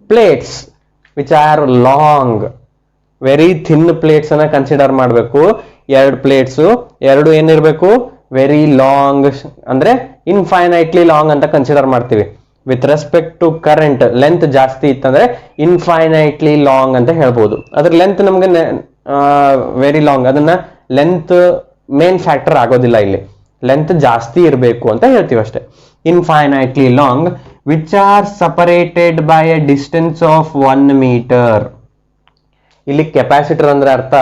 plates which are long. Very thin plates ಅನ್ನ ಕನ್ಸಿಡರ್ ಮಾಡಬೇಕು. 2 ಪ್ಲೇಟ್ಸ್, 2 ಏನಿರಬೇಕು? ವೆರಿ ಲಾಂಗ್, ಅಂದ್ರೆ ಇನ್ಫೈನೈಟ್ಲಿ ಲಾಂಗ್ ಅಂತ ಕನ್ಸಿಡರ್ ಮಾಡ್ತೀವಿ. With respect to current length ಜಾಸ್ತಿ ಇತ್ತಂದ್ರೆ ಇನ್ಫೈನೈಟ್ಲಿ ಲಾಂಗ್ ಅಂತ ಹೇಳ್ಬೋದು. ಅದ್ರ ಲೆಂತ್ ನಮ್ಗೆ ವೆರಿ ಲಾಂಗ್, ಅದನ್ನ ಲೆಂತ್ ಮೇನ್ ಫ್ಯಾಕ್ಟರ್ ಆಗೋದಿಲ್ಲ. ಇಲ್ಲಿ ಲೆಂತ್ ಜಾಸ್ತಿ ಇರಬೇಕು ಅಂತ ಹೇಳ್ತೀವಿ ಅಷ್ಟೇ. Infinitely long which are separated by a distance of 1 metre. ಇಲ್ಲಿ ಕೆಪಾಸಿಟರ್ ಅಂದ್ರೆ ಅರ್ಥ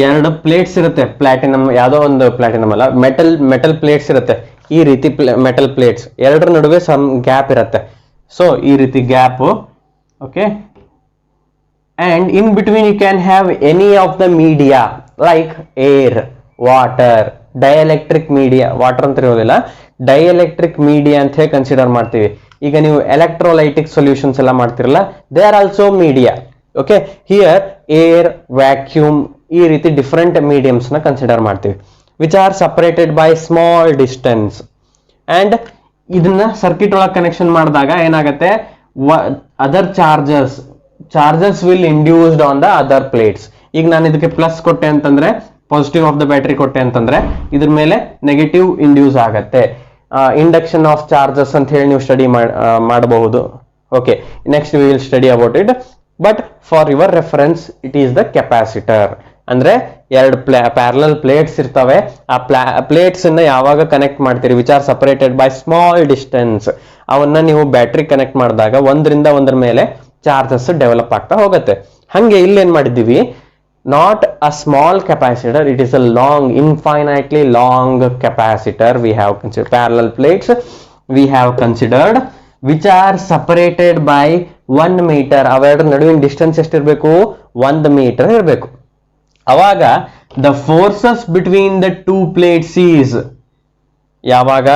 2 ಪ್ಲೇಟ್ಸ್ ಇರುತ್ತೆ. ಪ್ಲಾಟಿನಮ್, ಯಾವುದೋ ಒಂದು ಪ್ಲಾಟಿನಮ್ ಅಲ್ಲ, ಮೆಟಲ್ ಪ್ಲೇಟ್ಸ್ ಇರುತ್ತೆ. ಈ ರೀತಿ ಮೆಟಲ್ ಪ್ಲೇಟ್ಸ್ 2 ನಡುವೆ ಸಮ್ ಗ್ಯಾಪ್ ಇರುತ್ತೆ. ಸೊ ಈ ರೀತಿ gap. Okay, and in between you can have any of the media like air, water, dielectric media. Water ಅಂತ ಇರೋದಿಲ್ಲ, ಡೈಎಲೆಕ್ಟ್ರಿಕ್ ಮೀಡಿಯಾ ಅಂತ ಹೇಳಿ ಕನ್ಸಿಡರ್ ಮಾಡ್ತೀವಿ. ಈಗ ನೀವು ಎಲೆಕ್ಟ್ರೋಲೈಟಿಕ್ ಸೊಲ್ಯೂಷನ್ಸ್ ಎಲ್ಲ ಮಾಡ್ತಿರಲ್ಲ, they are also media. Okay, here air, vacuum, ಈ ರೀತಿ ಡಿಫ್ರೆಂಟ್ ಮೀಡಿಯಮ್ಸ್ ನ ಕನ್ಸಿಡರ್ ಮಾಡ್ತೀವಿ, which are separated by small distance. And ಇದನ್ನ ಸರ್ಕ್ಯೂಟ್ ಒಳಗೆ ಕನೆಕ್ಷನ್ ಮಾಡಿದಾಗ ಏನಾಗುತ್ತೆ, other charges will induced on the other plates. ಈಗ ನಾನು ಇದಕ್ಕೆ ಪ್ಲಸ್ ಕೊಟ್ಟೆ ಅಂತಂದ್ರೆ, ಪಾಸಿಟಿವ್ ಆಫ್ ದ ಬ್ಯಾಟರಿ ಕೊಟ್ಟೆ ಅಂತಂದ್ರೆ ಇದ್ರ ಮೇಲೆ ನೆಗೆಟಿವ್ ಇಂಡ್ಯೂಸ್ ಆಗತ್ತೆ. ಇಂಡಕ್ಷನ್ ಆಫ್ ಚಾರ್ಜಸ್ ಅಂತ ಹೇಳಿ ನೀವು ಸ್ಟಡಿ ಮಾಡಬಹುದು. Okay, next we will study about it, but for your reference it is the capacitor. ಅಂದ್ರೆ ಎರಡು ಪ್ಯಾರಲಲ್ ಪ್ಲೇಟ್ಸ್ ಇರ್ತವೆ, ಆ ಪ್ಲೇಟ್ಸ್ ಅನ್ನ ಯಾವಾಗ ಕನೆಕ್ಟ್ ಮಾಡ್ತೀರಿ, which are separated by small distance, ಅವನ್ನ ನೀವು ಬ್ಯಾಟ್ರಿ ಕನೆಕ್ಟ್ ಮಾಡಿದಾಗ ಒಂದರಿಂದ ಒಂದರ ಮೇಲೆ ಚಾರ್ಜಸ್ ಡೆವಲಪ್ ಆಗ್ತಾ ಹೋಗುತ್ತೆ. ಹಂಗೆ ಇಲ್ಲಿ ಏನ್ ಮಾಡಿದ್ದೀವಿ, not a small capacitor, it is a long, infinitely long capacitor we have considered. Parallel plates we have considered which are separated by 1 metre. ಅವೆರಡರ ನಡುವಿನ ಡಿಸ್ಟೆನ್ಸ್ ಎಷ್ಟಿರಬೇಕು, 1 ಮೀಟರ್ ಇರಬೇಕು. ಅವಾಗ the forces between the two plates is, ಯಾವಾಗ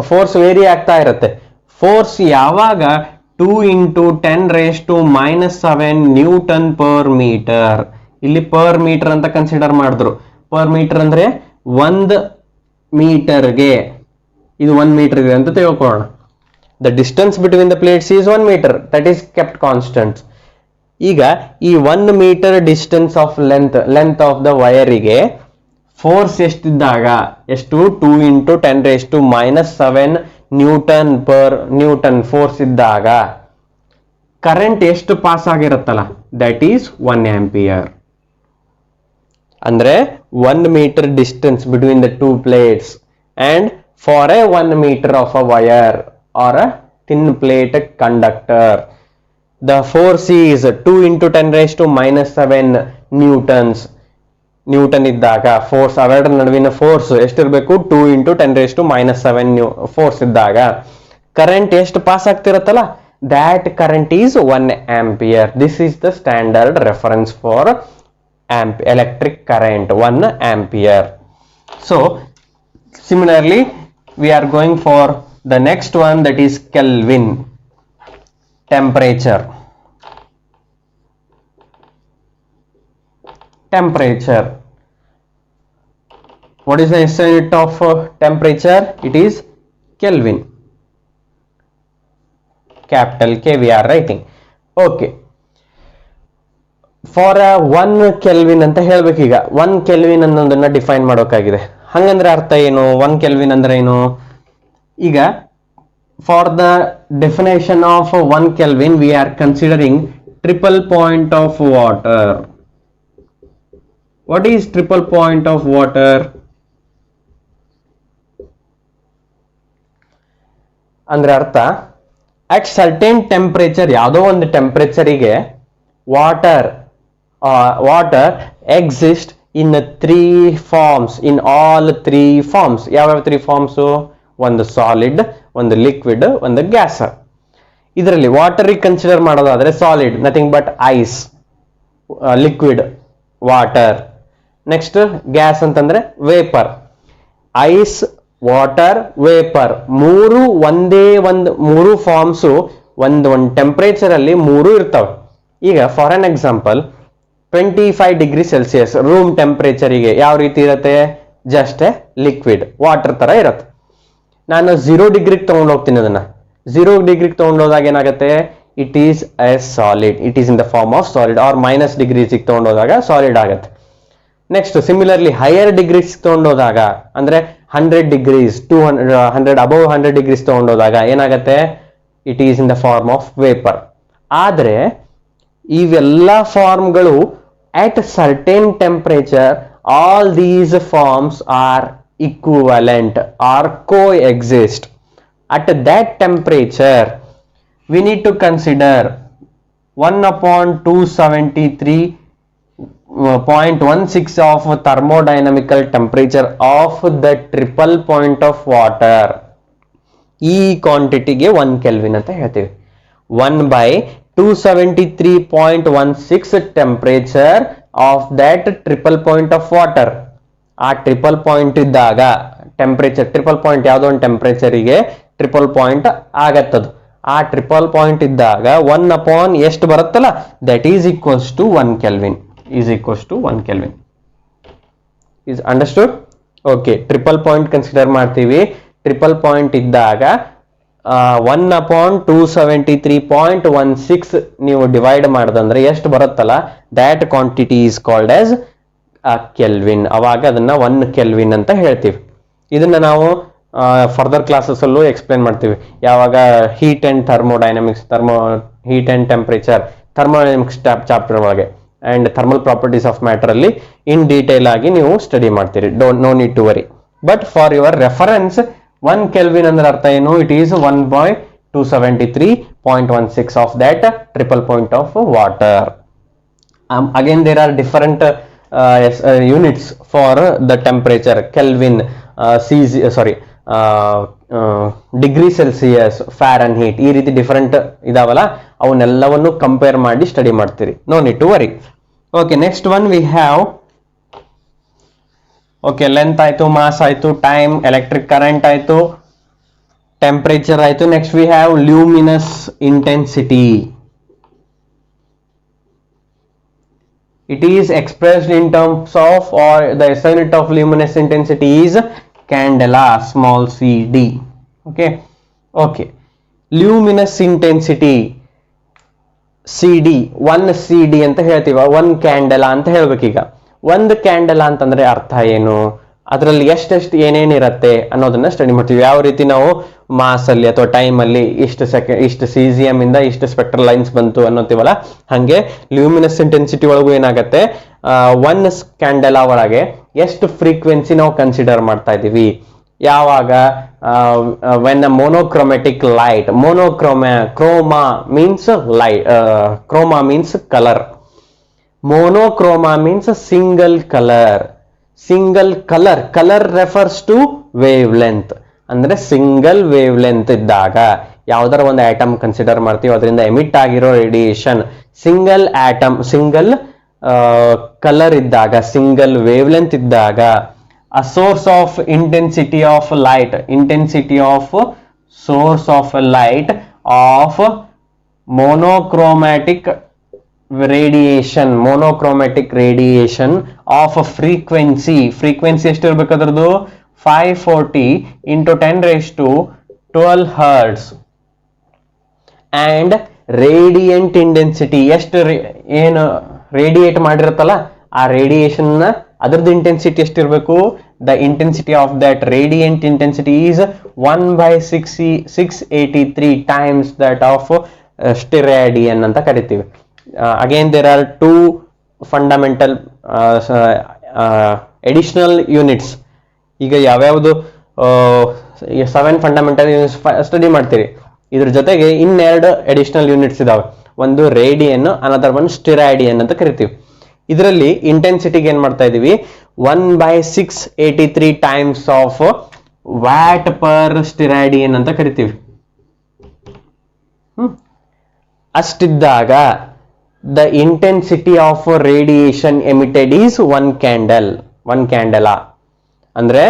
ಫೋರ್ಸ್ ವೇರಿ ಆಗ್ತಾ ಇರುತ್ತೆ, ಫೋರ್ಸ್ ಯಾವಾಗ 2 × 10⁻⁻7 ನ್ಯೂಟನ್ ಪರ್ ಮೀಟರ್. ಇಲ್ಲಿ ಪರ್ ಮೀಟರ್ ಅಂತ ಕನ್ಸಿಡರ್ ಮಾಡಿದ್ರು. ಪರ್ ಮೀಟರ್ ಅಂದ್ರೆ 1 ಮೀಟರ್ಗೆ, ಇದು 1 ಮೀಟರ್ಗೆ ಅಂತ ತಿಳ್ಕೊಳ್ಳೋಣ. The distance between the plates is 1 metre, that is kept constant. ಈಗ ಈ 1 metre distance of length of the ವೈರಿಗೆ ಫೋರ್ಸ್ ಎಷ್ಟಿದ್ದಾಗ, ಎಷ್ಟು, 2 × 10⁻⁻7 ನ್ಯೂಟನ್ ಪರ್ ನ್ಯೂಟನ್ ಫೋರ್ಸ್ ಇದ್ದಾಗ ಕರೆಂಟ್ ಎಷ್ಟು ಪಾಸ್ ಆಗಿರುತ್ತಲ್ಲ, ದಟ್ ಈಸ್ 1 ಆಂಪಿಯರ್. ಅಂದ್ರೆ 1 metre distance between the two plates and for a 1 metre of a wire or a thin plate conductor, the force is 2 × 10⁻⁻7 Newton's. Newton ಇದ್ದಾಗ ಫೋರ್ಸ್, ಅವೆರಡರ ನಡುವಿನ ಫೋರ್ಸ್ ಎಷ್ಟಿರಬೇಕು, 2 × 10⁻⁷ ಫೋರ್ಸ್ ಇದ್ದಾಗ ಕರೆಂಟ್ ಎಷ್ಟು ಪಾಸ್ ಆಗ್ತಿರತ್ತಲ್ಲ, that current is 1 ampere. This is the standard reference for electric current, 1 ampere. So similarly we are going for the next one, that is Kelvin. Temperature. What is the SI unit of temperature? It is Kelvin. Capital K we are writing. Okay. For 1 Kelvin ಅಂತ ಹೇಳ್ಬೇಕು. ಈಗ 1 Kelvin ಅನ್ನೋದನ್ನ ಡಿಫೈನ್ ಮಾಡೋಕ್ಕಾಗಿದೆ. ಹಂಗಂದ್ರೆ ಅರ್ಥ ಏನು, 1 Kelvin ಅಂದ್ರೆ ಏನು? ಈಗ for the definition of 1 Kelvin we are considering triple point of water. What is triple point of water? ಅಂದ್ರೆ ಅರ್ಥ, at certain temperature, ಯಾವುದೋ ಒಂದು ಟೆಂಪರೇಚರಿಗೆ water exist in 3 forms, in all 3 forms. ಯಾವ್ಯಾವ 3 ಫಾರ್ಮ್ಸ್? ಒಂದು ಸಾಲಿಡ್, ಒಂದು ಲಿಕ್ವಿಡ್, ಒಂದು ಗ್ಯಾಸ್. ಇದರಲ್ಲಿ ವಾಟರ್ ಕನ್ಸಿಡರ್ ಮಾಡೋದಾದ್ರೆ solid nothing but ice, liquid water. Next gas ಅಂತಂದ್ರೆ ವೇಪರ್. ಐಸ್, ವಾಟರ್, ವೇಪರ್ ಮೂರು ಫಾರ್ಮ್ಸ್ ಒಂದು ಟೆಂಪರೇಚರ್ ಅಲ್ಲಿ 3 ಇರ್ತವೆ. ಈಗ for an example 25 degree Celsius room ಟೆಂಪರೇಚರಿಗೆ ಯಾವ ರೀತಿ ಇರುತ್ತೆ, ಜಸ್ಟ್ ಲಿಕ್ವಿಡ್ ವಾಟರ್ ತರ ಇರುತ್ತೆ. ನಾನು 0 ಡಿಗ್ರಿಗೆ ತಗೊಂಡು ಹೋಗ್ತೀನಿ, ಅದನ್ನ 0 ಡಿಗ್ರಿಗೆ ತಗೊಂಡೋದಾಗ ಏನಾಗುತ್ತೆ, it is a solid, it is in the form of solid. Or minus ಡಿಗ್ರೀಸಿಗೆ ತಗೊಂಡೋದಾಗ ಸಾಲಿಡ್ ಆಗುತ್ತೆ. ನೆಕ್ಸ್ಟ್ ಸಿಮಿಲರ್ಲಿ ಹೈಯರ್ ಡಿಗ್ರೀಸ್ ತಗೊಂಡೋದಾಗ, ಅಂದ್ರೆ 100 ಡಿಗ್ರೀಸ್ 200 ಅಬೌವ್ 100 ಡಿಗ್ರೀಸ್ ತಗೊಂಡೋದಾಗ ಏನಾಗುತ್ತೆ, it is in the form of vapour. ಆದ್ರೆ ಇವೆಲ್ಲ ಫಾರ್ಮ್ಗಳು at certain temperature all these forms are equivalent or coexist. At that temperature we need to consider 1/273.16 of thermodynamical temperature of the triple point of water. ಈ ಕ್ವಾಂಟಿಟಿಗೆ 1 ಕೆಲ್ವಿನ್ ಅಂತ ಹೇಳ್ತೀವಿ. 1/273 273.16 temperature of that triple point of water. ಆ ಟ್ರಿಪಲ್ ಪಾಯಿಂಟ್ ಇದ್ದಾಗ ಟೆಂಪರೇಚರ್ ಟ್ರಿಪಲ್ ಪಾಯಿಂಟ್ ಯಾವುದೋ ಒಂದು ಟೆಂಪರೇಚರಿಗೆ ಟ್ರಿಪಲ್ ಪಾಯಿಂಟ್ ಆಗತ್ತದು. ಆ ಟ್ರಿಪಲ್ ಪಾಯಿಂಟ್ ಇದ್ದಾಗ 1 ಎಷ್ಟು ಬರುತ್ತಲ್ಲ, that is equals to 1 kelvin. Is understood? Okay, triple point consider ಮಾಡ್ತೀವಿ. ಟ್ರಿಪಲ್ ಪಾಯಿಂಟ್ ಇದ್ದಾಗ 1/273.16 ನೀವು ಡಿವೈಡ್ ಮಾಡ್ದಂದ್ರೆ ಎಷ್ಟು ಬರುತ್ತಲ್ಲ, that quantity is called as kelvin. ಅವಾಗ ಅದನ್ನ 1 ಕೆಲ್ವಿನ್ ಅಂತ ಹೇಳ್ತೀವಿ. ಇದನ್ನ ನಾವು ಫರ್ದರ್ ಕ್ಲಾಸಸ್ ಅಲ್ಲೂ ಎಕ್ಸ್ಪ್ಲೇನ್ ಮಾಡ್ತೀವಿ. ಯಾವಾಗ heat and thermodynamics, heat and temperature, thermodynamics chapter ಒಳಗೆ and thermal properties of matter ಅಲ್ಲಿ ಇನ್ ಡೀಟೇಲ್ ಆಗಿ ನೀವು ಸ್ಟಡಿ ಮಾಡ್ತೀರಿ. No need to worry. But for your reference, 1 kelvin ಅಂದ್ರೆ ಅರ್ಥ ಏನು? It is 1/273.16 of that triple point of water. Again there are different units for the temperature: Kelvin, degree Celsius, Fahrenheit, ಈ ರೀತಿ ಡಿಫರೆಂಟ್ ಇದಾವಲ್ಲ, ಅವನ್ನೆಲ್ಲವನ್ನು ಕಂಪೇರ್ ಮಾಡಿ ಸ್ಟಡಿ ಮಾಡ್ತೀರಿ. No need to worry. Okay, next one we have, okay, length ಆಯ್ತು, ಮಾಸ್ ಆಯ್ತು, ಟೈಮ್, ಎಲೆಕ್ಟ್ರಿಕ್ ಕರೆಂಟ್ ಆಯ್ತು, ಟೆಂಪರೇಚರ್ ಆಯ್ತು. Next we have luminous intensity. It is expressed in terms of, or the SI unit of luminous intensity is candela, small cd. Okay. Luminous intensity cd, 1 cd ಅಂತ ಹೇಳ್ತೀವಿ, 1 ಕ್ಯಾಂಡೆಲಾ ಅಂತ ಹೇಳ್ಬೇಕೀಗ. 1 ಕ್ಯಾಂಡೆಲಾ ಅಂತಂದ್ರೆ ಅರ್ಥ ಏನು, ಅದರಲ್ಲಿ ಎಷ್ಟೆಷ್ಟು ಏನೇನಿರತ್ತೆ ಅನ್ನೋದನ್ನ ಸ್ಟಡಿ ಮಾಡ್ತೀವಿ. ಯಾವ ರೀತಿ ನಾವು ಮಾಸ್ ಅಲ್ಲಿ ಅಥವಾ ಟೈಮ್ ಅಲ್ಲಿ ಇಷ್ಟು ಸಿಸಿಎಂ ಇಂದ ಇಷ್ಟು ಸ್ಪೆಕ್ಟ್ರಲ್ ಲೈನ್ಸ್ ಬಂತು ಅನ್ನೋತೀವಲ್ಲ, ಹಂಗೆ ಲ್ಯೂಮಿನಸ್ ಇಂಟೆನ್ಸಿಟಿ ಒಳಗೂ ಏನಾಗತ್ತೆ, 1 ಕ್ಯಾಂಡೆಲಾ ಒಳಗೆ ಎಷ್ಟು ಫ್ರೀಕ್ವೆನ್ಸಿ ನಾವು ಕನ್ಸಿಡರ್ ಮಾಡ್ತಾ ಇದೀವಿ. ಯಾವಾಗ when monochromatic light, chroma means light, chroma means colour, monochroma means single colour. Colour refers to wave length. ಅಂದ್ರೆ ಸಿಂಗಲ್ ವೇವ್ ಲೆಂತ್ ಇದ್ದಾಗ ಯಾವ್ದಾರ ಒಂದು ಆಟಮ್ ಕನ್ಸಿಡರ್ ಮಾಡ್ತೀವಿ, ಅದರಿಂದ ಎಮಿಟ್ ಆಗಿರೋ ರೇಡಿಯೇಷನ್ ಸಿಂಗಲ್ ಕಲರ್ ಇದ್ದಾಗ, ಸಿಂಗಲ್ ವೇವ್ ಲೆಂತ್ ಇದ್ದಾಗ, a source of intensity of light of monochromatic radiation of frequency ಎಷ್ಟು ಇರಬೇಕು ಅದರದು, 540 into 10 raised to 12 hertz, and radiant intensity ಎಷ್ಟು ಏನು ರೇಡಿಯೇಟ್ ಮಾಡಿರುತ್ತಲ್ಲ ಆ ರೇಡಿಯೇಷನ್ ನ ಅದರದ್ದು ಇಂಟೆನ್ಸಿಟಿ ಎಷ್ಟಿರಬೇಕು, the intensity of that radiant intensity is 1/683 times that of steradian ಅಂತ ಕರಿತೀವಿ. Again there are 2 fundamental additional units. ಈಗ ಯಾವ್ಯಾವುದು 7 ಫಂಡಮೆಂಟಲ್ ಯೂನಿಟ್ಸ್ ಸ್ಟಡಿ ಮಾಡ್ತೀರಿ, ಇದ್ರ ಜೊತೆಗೆ ಇನ್ನೆರಡು ಎಡಿಷನಲ್ ಯೂನಿಟ್ಸ್ ಇದಾವೆ. ಒಂದು ರೇಡಿಯನ್, ಅನದರ್ ಒನ್ ಸ್ಟಿರಾಡಿಯನ್ ಅಂತ ಕರಿತೀವಿ. ಇದರಲ್ಲಿ ಇಂಟೆನ್ಸಿಟಿಗೆ ಏನ್ ಮಾಡ್ತಾ ಇದೀವಿ, 1/683 times of watt per steradian ಅಂತ ಕರಿತೀವಿ. ಅಷ್ಟಿದ್ದಾಗ the intensity of radiation emitted is 1 candela. ಅಂದ್ರೆ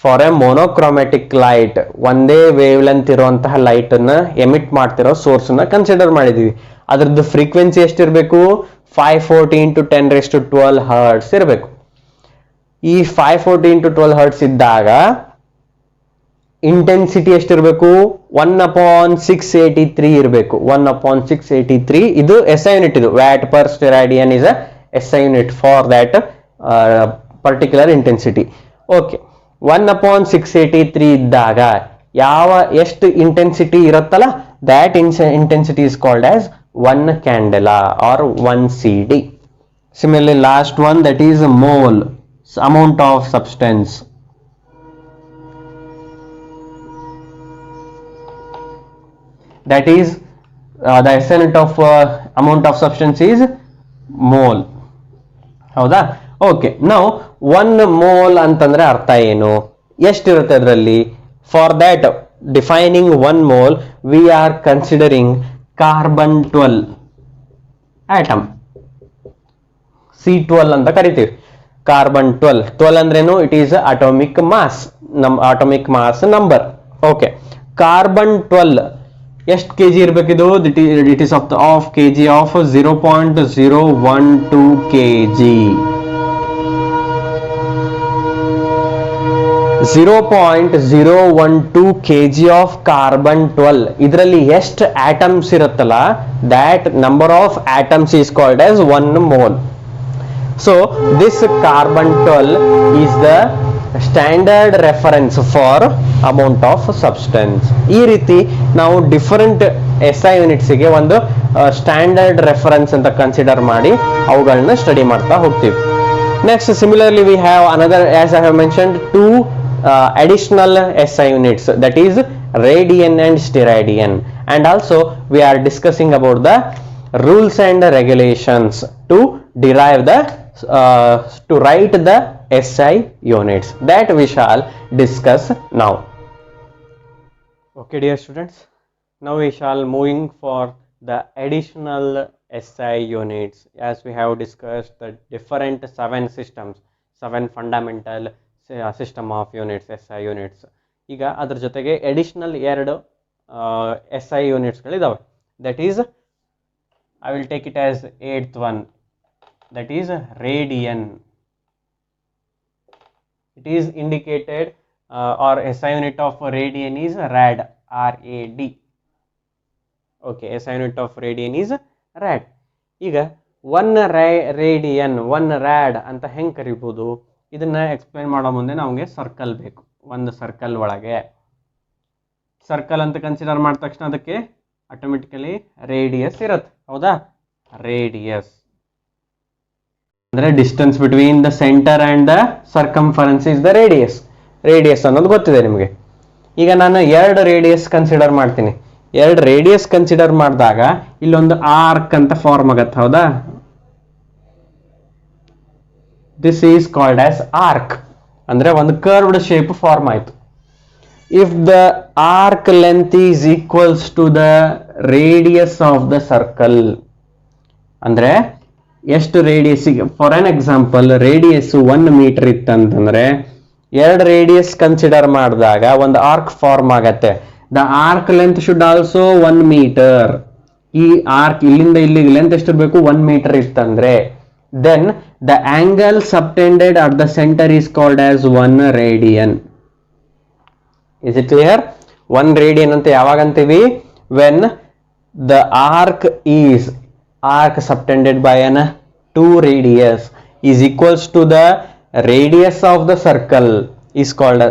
ಫಾರ್ ಎ ಮೋನೋಕ್ರೋಮ್ಯಾಟಿಕ್ ಲೈಟ್, ಒಂದೇ ವೇವ್ ಲೆಂತ್ ಇರುವಂತಹ ಲೈಟ್ ಅನ್ನ ಎಮಿಟ್ ಮಾಡ್ತಿರೋ ಸೋರ್ಸ್ ನ ಕನ್ಸಿಡರ್ ಮಾಡಿದೀವಿ. ಅದ್ರದ್ದು ಫ್ರೀಕ್ವೆನ್ಸಿ ಎಷ್ಟಿರ್ಬೇಕು, 540 into 10 raised to 12 hertz ಇರಬೇಕು. ಈ 540 into 12 hertz ಇದ್ದಾಗ ಇಂಟೆನ್ಸಿಟಿ ಎಷ್ಟಿರ್ಬೇಕು, 1/683 ಇರಬೇಕು. 1/683 ಇದು SI ಯೂನಿಟ್. ಇದು watt per steradian is SI unit for that particular intensity. Okay, 1/683 ಇದ್ದಾಗ ಎಷ್ಟು ಇಂಟೆನ್ಸಿಟಿ ಇರುತ್ತಲ್ಲ, that intensity is called as 1 candela or 1 CD. Similarly, last one, that is mole, amount of substance. That is the SI unit of amount of substance is mole. ಹೌದಾ? ಓಕೆ, ನಾವು 1 mole ಅಂತಂದ್ರೆ ಅರ್ಥ ಏನು, ಎಷ್ಟಿರುತ್ತೆ ಅದರಲ್ಲಿ? For that defining 1 mole we are considering carbon 12 atom, C12 ಅಂತ ಕರಿತೀವಿ. ಕಾರ್ಬನ್ 12 ಅಂದ್ರೇನು? It is atomic mass, atomic mass number. Okay, carbon 12 ಎಷ್ಟು ಕೆಜಿ ಇರ್ಬೇಕಿದು? It is of KG of 0.012 KG. 0.012 KG of carbon 12. ಇದರಲ್ಲಿ ಎಷ್ಟು ಆಟಮ್ಸ್ ಇರುತ್ತಲ್ಲ, that number of atoms is called as 1 mole. So this carbon 12 is the standard reference for amount of substance. ಈ ರೀತಿ ನಾವು ಡಿಫರೆಂಟ್ SI ಯೂನಿಟ್ಸ್ಗೆ ಒಂದು ಸ್ಟ್ಯಾಂಡರ್ಡ್ ರೆಫರೆನ್ಸ್ ಅಂತ ಕನ್ಸಿಡರ್ ಮಾಡಿ ಅವುಗಳನ್ನ ಸ್ಟಡಿ ಮಾಡ್ತಾ ಹೋಗ್ತೀವಿ. Next, similarly we have another, as I have mentioned, two additional SI units, that is radian and steradian, and also we are discussing about the rules and regulations to derive the to write the SI units, that we shall discuss now. Okay dear students, now we shall moving for the additional SI units, as we have discussed the different 7 systems, 7 fundamental system of units, SI units. ಈಗ ಅದ್ರ ಜೊತೆಗೆ ಅಡಿಷನಲ್ 2 SI ಯೂನಿಟ್ಸ್ಗಳಿದಾವೆ. That is, I will take it as 8th one, that is radian. It is indicated or SI unit of radian is rad, RAD. Okay, SI unit of radian is rad. ಈಗ 1 radian 1 rad ಅಂತ ಹೆಂಗೆ ಕರಿಬೋದು? ಇದನ್ನ ಎಕ್ಸ್ಪ್ಲೈನ್ ಮಾಡೋ ಮುಂದೆ ನಮಗೆ ಸರ್ಕಲ್ ಬೇಕು. ಒಂದು ಸರ್ಕಲ್ ಒಳಗೆ ಸರ್ಕಲ್ ಅಂತ ಕನ್ಸಿಡರ್ ಮಾಡಿದ ತಕ್ಷಣ ಅದಕ್ಕೆ ಆಟೋಮೆಟಿಕಲಿ ರೇಡಿಯಸ್ ಇರುತ್ತೆ, ಹೌದಾ? ರೇಡಿಯಸ್ ಅಂದ್ರೆ distance between the centre and the circumference is the radius. Radius ಅನ್ನೋದು ಗೊತ್ತಿದೆ ನಿಮಗೆ. ಈಗ ನಾನು 2 ರೇಡಿಯಸ್ ಕನ್ಸಿಡರ್ ಮಾಡ್ತೀನಿ. 2 ರೇಡಿಯಸ್ ಕನ್ಸಿಡರ್ ಮಾಡಿದಾಗ ಇಲ್ಲೊಂದು ಆರ್ಕ್ ಅಂತ ಫಾರ್ಮ್ ಆಗತ್ತೆ, ಹೌದಾ? This is called as arc, ಅಂದ್ರೆ ಒಂದು ಕರ್ವ್ಡ್ ಶೇಪ್ ಫಾರ್ಮ್ ಆಯ್ತು. If the arc length is equals to the radius of the circle, ಅಂದ್ರೆ ಎಷ್ಟು radius? For an example, radius 1 metre ಇತ್ತಂತಂದ್ರೆ 2 ರೇಡಿಯಸ್ ಕನ್ಸಿಡರ್ ಮಾಡಿದಾಗ ಒಂದು ಆರ್ಕ್ ಫಾರ್ಮ್ ಆಗತ್ತೆ. The arc length should also 1 metre. ಈ ಆರ್ಕ್ ಇಲ್ಲಿಂದ ಇಲ್ಲಿಗೆ ಲೆಂತ್ ಎಷ್ಟಿರ್ಬೇಕು? 1 ಮೀಟರ್ ಇತ್ತಂದ್ರೆ then the angle subtended at the center is called as 1 radian. Is it clear? 1 radian ಅಂತ ಯಾವಾಗ ಅಂತೀವಿ? when the arc subtended by an 2 radius is equals to the radius of the circle is called,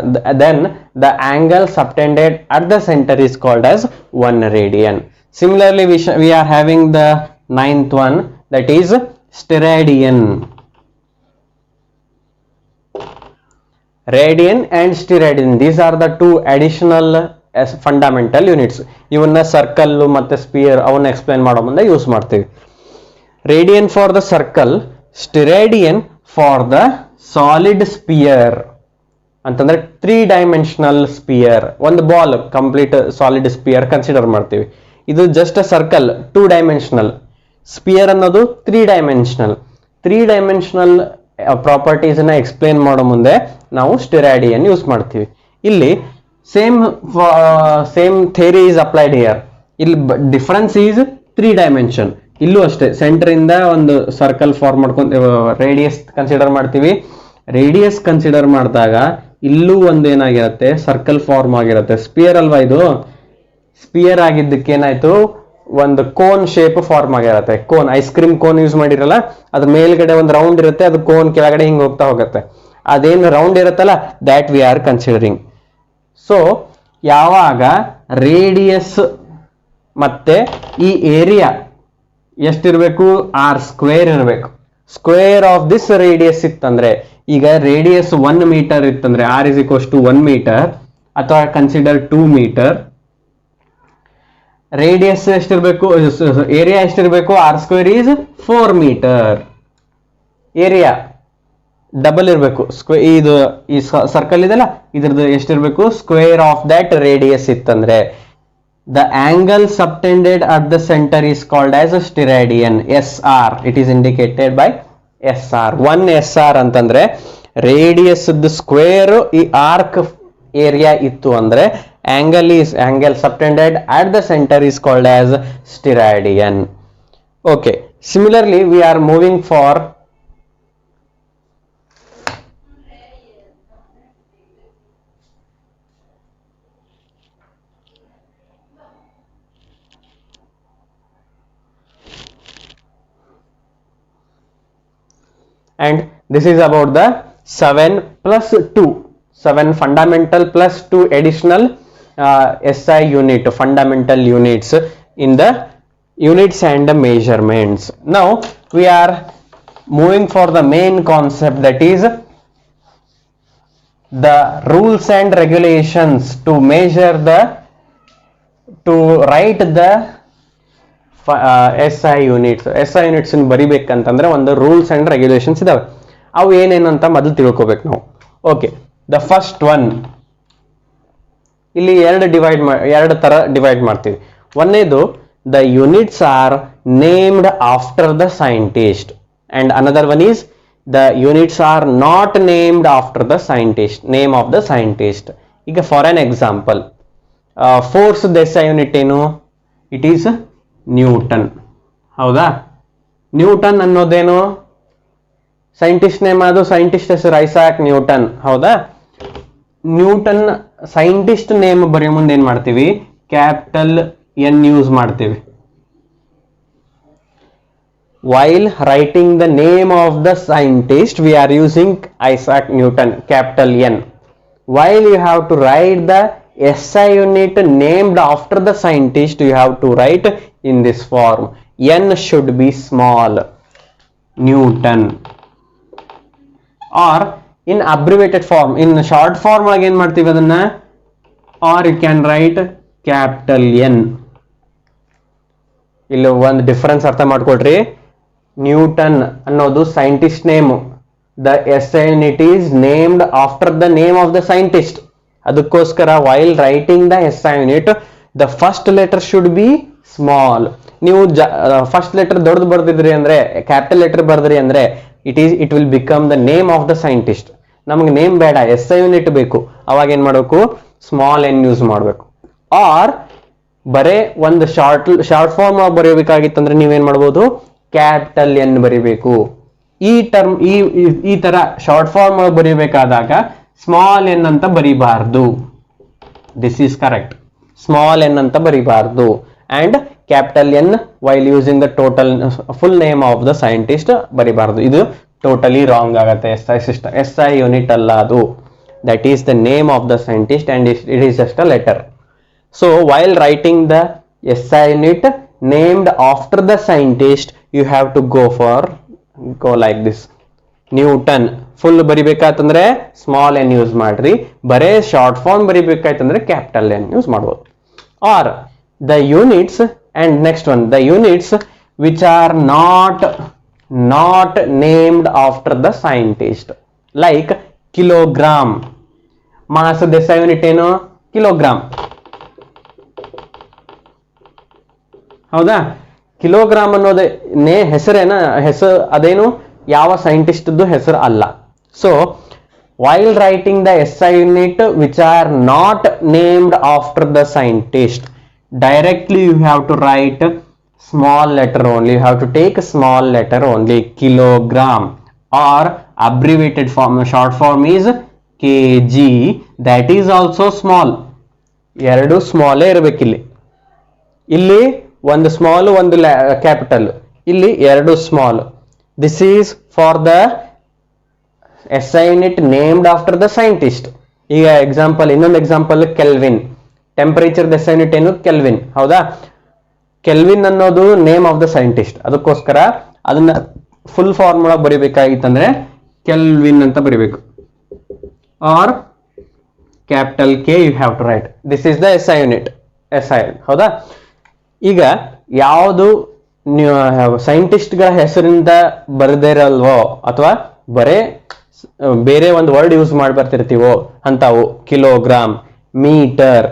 then the angle subtended at the center is called as 1 radian. Similarly, we are having the 9th one, that is steradian. Radian and steradian, these are the 2 additional fundamental units. ಇವನ್ನ ಸರ್ಕಲ್ ಮತ್ತೆ ಸ್ಪಿಯರ್ ಅವನ್ನ ಎಕ್ಸ್ಪ್ಲೈನ್ ಮಾಡೋ ಮುಂದೆ ಯೂಸ್ ಮಾಡ್ತೀವಿ. Radian for the circle, steradian for the solid sphere. ಅಂತಂದ್ರೆ 3 ಡೈಮೆನ್ಷನಲ್ ಸ್ಪಿಯರ್, ಒಂದು ball complete solid sphere consider ಮಾಡ್ತೀವಿ. ಇದು just a circle 2 dimensional. Sphere ಅನ್ನೋದು 3 ಡೈಮೆನ್ಷನಲ್. 3 ಡೈಮೆನ್ಷನಲ್ ಪ್ರಾಪರ್ಟೀಸ್ ನ ಎಕ್ಸ್ಪ್ಲೇನ್ ಮಾಡೋ ಮುಂದೆ ನಾವು ಸ್ಟೆರಾಡಿಯನ್ ಯೂಸ್ ಮಾಡ್ತೀವಿ. ಇಲ್ಲಿ same theory is applied here. ಇಲ್ಲಿ ಡಿಫರೆನ್ಸ್ ಈಸ್ 3 ಡೈಮೆನ್ಷನ್. ಇಲ್ಲೂ ಅಷ್ಟೇ, ಸೆಂಟರ್ ಇಂದ ಒಂದು ಸರ್ಕಲ್ ಫಾರ್ಮ್ ಮಾಡ್ಕೊಂಡು ರೇಡಿಯಸ್ ಕನ್ಸಿಡರ್ ಮಾಡ್ತೀವಿ. ರೇಡಿಯಸ್ ಕನ್ಸಿಡರ್ ಮಾಡಿದಾಗ ಇಲ್ಲೂ ಒಂದು ಏನಾಗಿರುತ್ತೆ? ಸರ್ಕಲ್ ಫಾರ್ಮ್ ಆಗಿರುತ್ತೆ. ಸ್ಪಿಯರ್ ಅಲ್ವಾ ಇದು? ಸ್ಪಿಯರ್ ಆಗಿದ್ದಕ್ಕೆ ಏನಾಯ್ತು? ಒಂದು ಕೋನ್ ಶೇಪ್ ಫಾರ್ಮ್ ಆಗಿರುತ್ತೆ. Cone, ice cream cone use ಮಾಡಿರಲ್ಲ, ಅದ್ರ ಮೇಲ್ಗಡೆ ಒಂದು ರೌಂಡ್ ಇರುತ್ತೆ, ಅದು ಕೋನ್ ಕೆಳಗಡೆ ಹಿಂಗೆ ಹೋಗ್ತಾ ಹೋಗುತ್ತೆ. ಅದೇನು ರೌಂಡ್ ಇರುತ್ತಲ್ಲ, that we are considering. So ಯಾವಾಗ ರೇಡಿಯಸ್ ಮತ್ತೆ ಈ ಏರಿಯಾ ಎಷ್ಟಿರ್ಬೇಕು? r² ಇರಬೇಕು. ಸ್ಕ್ವೇರ್ ಆಫ್ ದಿಸ್ ರೇಡಿಯಸ್ ಇತ್ತಂದ್ರೆ, ಈಗ ರೇಡಿಯಸ್ 1 ಮೀಟರ್ ಇತ್ತಂದ್ರೆ r is equals to 1 metre ಅಥವಾ ಕನ್ಸಿಡರ್ 2 ಮೀಟರ್. ರೇಡಿಯಸ್ ಎಷ್ಟಿರ್ಬೇಕು? ಏರಿಯಾ ಎಷ್ಟಿರ್ಬೇಕು? r² is 4 metre. Area double ಇರಬೇಕು. ಇದು ಈ ಸರ್ಕಲ್ ಇದೆಲ್ಲ, ಇದ್ರದ್ದು ಎಷ್ಟಿರ್ಬೇಕು? ಸ್ಕ್ವೇರ್ ಆಫ್ ದಟ್ ರೇಡಿಯಸ್ ಇತ್ತಂದ್ರೆ. The angle subtended at the center is called as a steradian. SR, it is indicated by SR. 1 SR ಅಂತಂದ್ರೆ ರೇಡಿಯಸ್ ಸ್ಕ್ವೇರ್ ಈ ಆರ್ಕ್ ಏರಿಯಾ ಇತ್ತು ಅಂದ್ರೆ angle subtended at the center is called as steradian. Okay, similarly we are moving for and this is about the 7 fundamental plus 2 additional SI unit, fundamental units in the units and the measurements. Now we are moving for the main concept, that is the rules and regulations to measure to write the SI units. SI units ಬರಿಬೇಕಂತಂದ್ರೆ ಒಂದು ರೂಲ್ಸ್ ಅಂಡ್ ರೆಗ್ಯುಲೇಷನ್ಸ್ ಇದಾವೆ. ಅವು ಏನೇನು ಅಂತ ಮೊದಲು ತಿಳ್ಕೊಬೇಕು ನಾವು. ಓಕೆ, ದ ಫಸ್ಟ್ ಒನ್, ಇಲ್ಲಿ ಎರಡು ತರ ಡಿವೈಡ್ ಮಾಡ್ತೀವಿ. ಒಂದೇದು the units are named after the scientist and another one is the units are not named after the scientist, name of the scientist. ಈಗ for an example, force SI unit ಏನು? It is newton. ಹೌದಾ? ನ್ಯೂಟನ್ ಅನ್ನೋದೇನು ಸೈಂಟಿಸ್ಟ್ ನೇಮ್, ಅದು ಸೈಂಟಿಸ್ಟ್ ಹೆಸರು ಐಸಾಕ್ ನ್ಯೂಟನ್. ಹೌದಾ? ನ್ಯೂಟನ್ ಸೈಂಟಿಸ್ಟ್ ನೇಮ್ ಬರೆಯೋ ಮುಂದೆ ಏನ್ ಮಾಡ್ತೀವಿ? ಕ್ಯಾಪಿಟಲ್ N ಯೂಸ್ ಮಾಡ್ತೀವಿ. While writing the name of the scientist, we are using Isaac Newton, capital N. While you have to write the SI unit named after the scientist, you have to write in this form. N should be small, Newton. Or in abbreviated form, in short form again ಮಾಡ್ತೀವಿ ಅದನ್ನ, or you can write capital N. ಇಲ್ಲಿ ಒಂದು ಡಿಫರೆನ್ಸ್ ಅರ್ಥ ಮಾಡ್ಕೊಳ್ರಿ. ನ್ಯೂಟನ್ ಅನ್ನೋದು scientist name, the SI unit is named after the name of the scientist. ಅದಕ್ಕೋಸ್ಕರ while writing the SI unit, the first letter should be small. ನೀವು ಫಸ್ಟ್ ಲೆಟರ್ ದೊಡ್ಡದು ಬರ್ದಿದ್ರಿ ಅಂದ್ರೆ, ಕ್ಯಾಪಿಟಲ್ ಲೆಟರ್ ಬರ್ದ್ರಿ ಅಂದ್ರೆ it will become the name of the scientist. ನಮಗೆ ನೇಮ್ ಬೇಡ, SI unit ಬೇಕು. ಅವಾಗ ಏನ್ ಮಾಡಬೇಕು? ಸ್ಮಾಲ್ N ಯೂಸ್ ಮಾಡಬೇಕು. ಆರ್ ಬರೇ ಒಂದು ಶಾರ್ಟ್ ಫಾರ್ಮ್ ಬರೆಯಬೇಕಾಗಿತ್ತಂದ್ರೆ ನೀವೇನ್ ಮಾಡ್ಬೋದು? ಕ್ಯಾಪಿಟಲ್ N ಬರಿಬೇಕು. ಈ ಟರ್ಮ್ ಈ ತರ ಶಾರ್ಟ್ ಫಾರ್ಮ್ ಬರೆಯಬೇಕಾದಾಗ ಸ್ಮಾಲ್ N ಅಂತ ಬರಿಬಾರ್ದು. This is correct. Small N ಅಂತ ಬರಿಬಾರ್ದು and capital N while using the total full name of the scientist ಬರಿಬಾರ್ದು. ಇದು ಟೋಟಲಿ ರಾಂಗ್ ಆಗುತ್ತೆ. SI ಯೂನಿಟ್ ಅಲ್ಲ ಅದು. That is the name of the scientist and it is just a letter. So while writing the SI unit named after the scientist, you have to go like this. Newton full ಬರಿಬೇಕಾಯ್ತಂದ್ರೆ ಸ್ಮಾಲ್ N ಯೂಸ್ ಮಾಡ್ರಿ. ಬರೇ ಶಾರ್ಟ್ ಫಾರ್ಮ್ ಬರಿಬೇಕಾಯ್ತಂದ್ರೆ ಕ್ಯಾಪಿಟಲ್ N ಯೂಸ್ ಮಾಡ್ಬೋದು. Are the units and next one, the units which are not named after the scientist, like kilogram. ಮಾಸದ SI ಯೂನಿಟ್ ಏನು? ಕಿಲೋಗ್ರಾಮ್. ಹೌದಾ? ಕಿಲೋಗ್ರಾಮ್ ಅನ್ನೋದೇ ಹೆಸರೇನ? ಹೆಸರು ಅದೇನು ಯಾವ ಸೈಂಟಿಸ್ಟ್ದು ಹೆಸರು ಅಲ್ಲ. So while writing the SI unit which are not named after the scientist, directly you have to write small letter only. You have to take a small letter only, kilogram, or abbreviated form, short form is kg. That is also small. ಎರಡು ಸ್ಮಾಲೇ ಇರಬೇಕಿಲ್ಲಿ. ಇಲ್ಲಿ ಒಂದು ಸ್ಮಾಲ್ ಒಂದು ಕ್ಯಾಪಿಟಲ್, ಇಲ್ಲಿ ಎರಡು small. This is for the SI unit named after the scientist. ಈಗ ಎಕ್ಸಾಂಪಲ್, ಇನ್ನೊಂದು example kelvin. Temperature SI unit ಏನು? ಕೆಲ್ವಿನ್. ಹೌದಾ? ಕೆಲ್ವಿನ್ ಅನ್ನೋದು ನೇಮ್ ಆಫ್ ದ ಸೈಂಟಿಸ್ಟ್. ಅದಕ್ಕೋಸ್ಕರ ಅದನ್ನ ಫುಲ್ ಫಾರ್ಮ್ ಒಳಗೆ ಬರಿಬೇಕಾಗಿತ್ತಂದ್ರೆ ಕೆಲ್ವಿನ್ ಅಂತ ಬರಿಬೇಕು. Or capital K you have to write. This is the SI unit. ಹೌದಾ? ಈಗ ಯಾವುದು ಸೈಂಟಿಸ್ಟ್ಗಳ ಹೆಸರಿಂದ ಬರೆದಿರಲ್ವೋ ಅಥವಾ ಬರೇ ಬೇರೆ ಒಂದು ವರ್ಡ್ ಯೂಸ್ ಮಾಡಿ ಬರ್ತಿರ್ತೀವೋ ಅಂತಾವು kilogram, metre,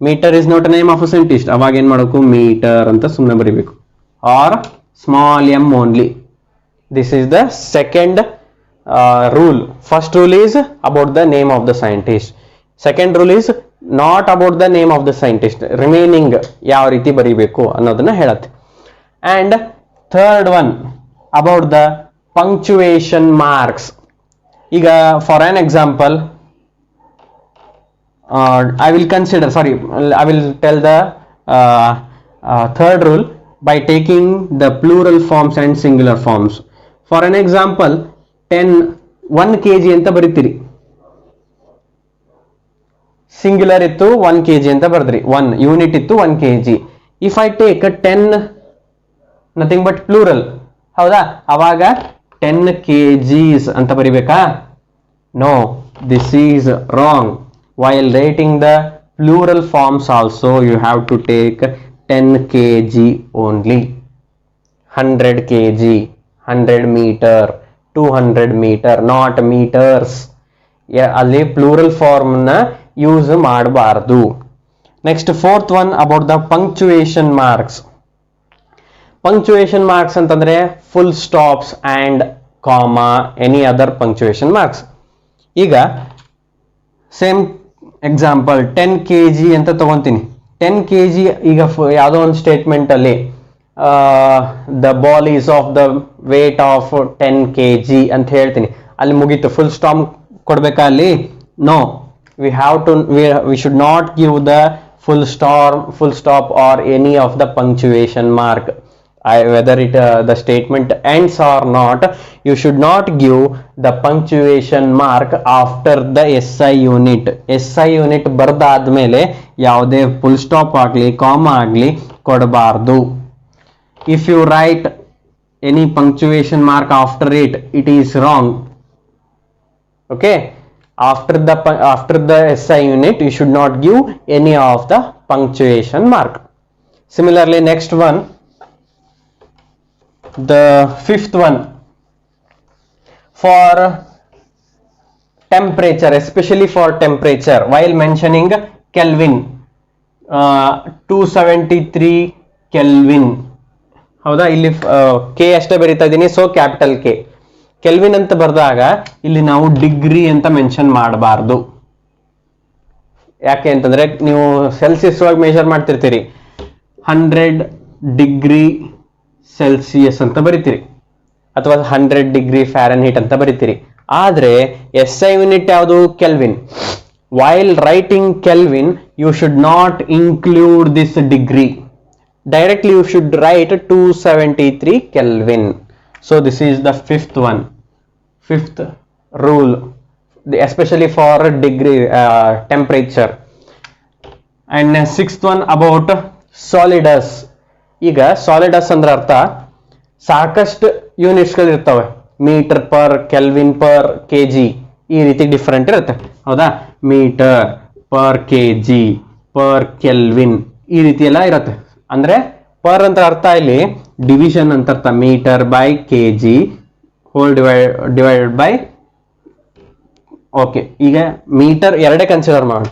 metre is not name of a scientist, ಅವಾಗ ಏನ್ ಮಾಡಬೇಕು ಮೀಟರ್ ಅಂತ ಸುಮ್ಮನೆ ಬರೀಬೇಕು, or small M only. This is the second rule. First rule is about the name of the scientist. Second rule is not about the name of the scientist. Remaining ಯಾವ ರೀತಿ ಬರೀಬೇಕು ಅನ್ನೋದನ್ನ ಹೇಳುತ್ತೆ. And third one about the punctuation marks. ಈಗ for an example, I will tell the third rule by taking the plural forms and singular forms. For an example, 1 kg ಅಂತ ಬರೀತೀರಿ, ಸಿಂಗ್ಯುಲರ್ ಇತ್ತು 1 kg ಅಂತ ಬರ್ದ್ರಿ, 1 ಯೂನಿಟ್ ಇತ್ತು 1 kg. If I take 10 nothing but plural, ಹೌದಾ, ಅವಾಗ 10 kgs ಅಂತ ಬರಿಬೇಕಾ? No, this is wrong. While writing the plural forms also you have to take 10 kg only. 100 kg, 100 metre, 200 metre, not metres. ಅಲ್ಲಿ ಪ್ಲೂರಲ್ ಫಾರ್ಮ್ ನ ಯೂಸ್ ಮಾಡಬಾರ್ದು. Next fourth one about the punctuation marks. Punctuation marks ಅಂತಂದ್ರೆ full stops and comma, any other punctuation marks. ಈಗ ಸೇಮ್ ಎಕ್ಸಾಂಪಲ್ 10 kg ಅಂತ ತಗೊಂತೀನಿ. 10 kg ಈಗ ಯಾವುದೋ ಒಂದು ಸ್ಟೇಟ್ಮೆಂಟ್ ಅಲ್ಲಿ the ball is of the weight of 10 kg ಅಂತ ಹೇಳ್ತೀನಿ, ಅಲ್ಲಿ ಮುಗೀತು. ಫುಲ್ ಸ್ಟಾಪ್ ಕೊಡ್ಬೇಕಾ ಅಲ್ಲಿ? No, we should not give the full stop or any of the punctuation mark. Whether the statement ends or not, you should not give the punctuation mark after the SI unit. SI unit ಬರ್ದಾದ್ಮೇಲೆ ಯಾವುದೇ ಫುಲ್ ಸ್ಟಾಪ್ ಆಗಲಿ ಕಾಮಾ ಆಗಲಿ ಕೊಡಬಾರ್ದು. If you write any punctuation mark after it, it is wrong. Okay, after the SI unit you should not give any of the punctuation mark. Similarly, next one, the fifth one, for temperature, especially for temperature, while mentioning Kelvin, 273 Kelvin, ಹೌದಾ, ಇಲ್ಲಿ ಕೆ ಅಷ್ಟೇ ಬರೀತಾ ಇದ್ದೀನಿ, ಸೊ ಕ್ಯಾಪಿಟಲ್ ಕೆ. ಕೆಲ್ವಿನ್ ಅಂತ ಬರೆದಾಗ ಇಲ್ಲಿ ನಾವು ಡಿಗ್ರಿ ಅಂತ ಮೆನ್ಷನ್ ಮಾಡಬಾರ್ದು. ಯಾಕೆ ಅಂತಂದ್ರೆ ನೀವು ಸೆಲ್ಸಿಯಸ್ ಒಳಗೆ ಮೆಜರ್ ಮಾಡ್ತಿರ್ತೀರಿ, 100 ಡಿಗ್ರಿ ಸೆಲ್ಸಿಯಸ್ ಅಂತ ಬರಿತೀರಿ, ಅಥವಾ 100 ಡಿಗ್ರಿ ಫ್ಯಾರನ್ಹೀಟ್ ಅಂತ ಬರಿತೀರಿ. ಆದ್ರೆ SI ಯೂನಿಟ್ ಯಾವುದು? Kelvin. While writing kelvin you should not include this degree. Directly you should write 273 Kelvin. So this is the fifth rule, especially for degree temperature. And sixth one about solidus. ಈಗ solidus ಅಂದ್ರೆ ಅರ್ಥ ಸಾಕಷ್ಟು ಯೂನಿಟ್ಸ್ ಗಳು ಇರ್ತವೆ, metre per, kelvin per, kg, ಈ ರೀತಿ ಡಿಫರೆಂಟ್ ಇರುತ್ತೆ, ಹೌದಾ. Metre per kg per kelvin ಈ ರೀತಿ ಎಲ್ಲ ಇರುತ್ತೆ. ಅಂದ್ರೆ ಪರ್ ಅಂತ ಅರ್ಥ ಇಲ್ಲಿ ಡಿವಿಷನ್ ಅಂತ ಅರ್ಥ, metre by kg whole divided by. Okay, ಈಗ ಮೀಟರ್ ಎರಡೇ ಕನ್ಸಿಡರ್ ಮಾಡೋಣ.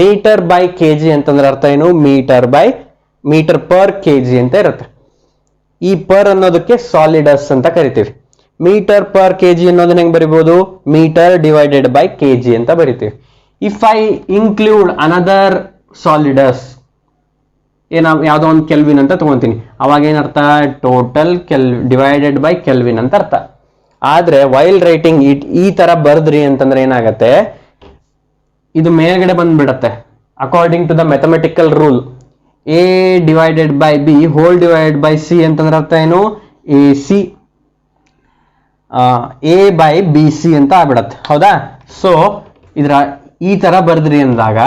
ಮೀಟರ್ ಬೈ kg ಅಂತಂದ್ರೆ ಅರ್ಥ ಏನು? ಮೀಟರ್ ಪರ್ kg ಅಂತ ಇರುತ್ತೆ. ಈ ಪರ್ ಅನ್ನೋದಕ್ಕೆ ಸಾಲಿಡಸ್ ಅಂತ ಕರಿತೀವಿ. ಮೀಟರ್ ಪರ್ kg ಅನ್ನೋದನ್ನ ಹೆಂಗ್ ಬರಿಬಹುದು? ಮೀಟರ್ ಡಿವೈಡೆಡ್ ಬೈ kg ಅಂತ ಬರಿತೀವಿ. ಇಫ್ ಐ ಇನ್ಕ್ಲೂಡ್ ಅನದರ್ ಸಾಲಿಡಸ್, ಯಾವ್ದೋ ಒಂದು ಕೆಲ್ವಿನ್ ಅಂತ ತಗೊಂತೀನಿ, ಅವಾಗ ಏನರ್ಥ? ಟೋಟಲ್ ಡಿವೈಡೆಡ್ ಬೈ ಕೆಲ್ವಿನ್ ಅಂತ ಅರ್ಥ. ಆದ್ರೆ ವೈಲ್ ರೈಟಿಂಗ್ ಇಟ್ ಈ ತರ ಬರ್ದ್ರಿ ಅಂತಂದ್ರೆ ಏನಾಗತ್ತೆ? ಇದು ಮೇಲ್ಗಡೆ ಬಂದ್ಬಿಡತ್ತೆ. According to the mathematical rule, A divided by B whole divided by C ಅಂತಂದ್ರೆ ಅರ್ಥ ಏನು? AC A ಬೈ BC ಅಂತ ಆಗ್ಬಿಡತ್ತೆ, ಹೌದಾ. ಸೊ ಈ ತರ ಬರ್ದ್ರಿ ಅಂದಾಗ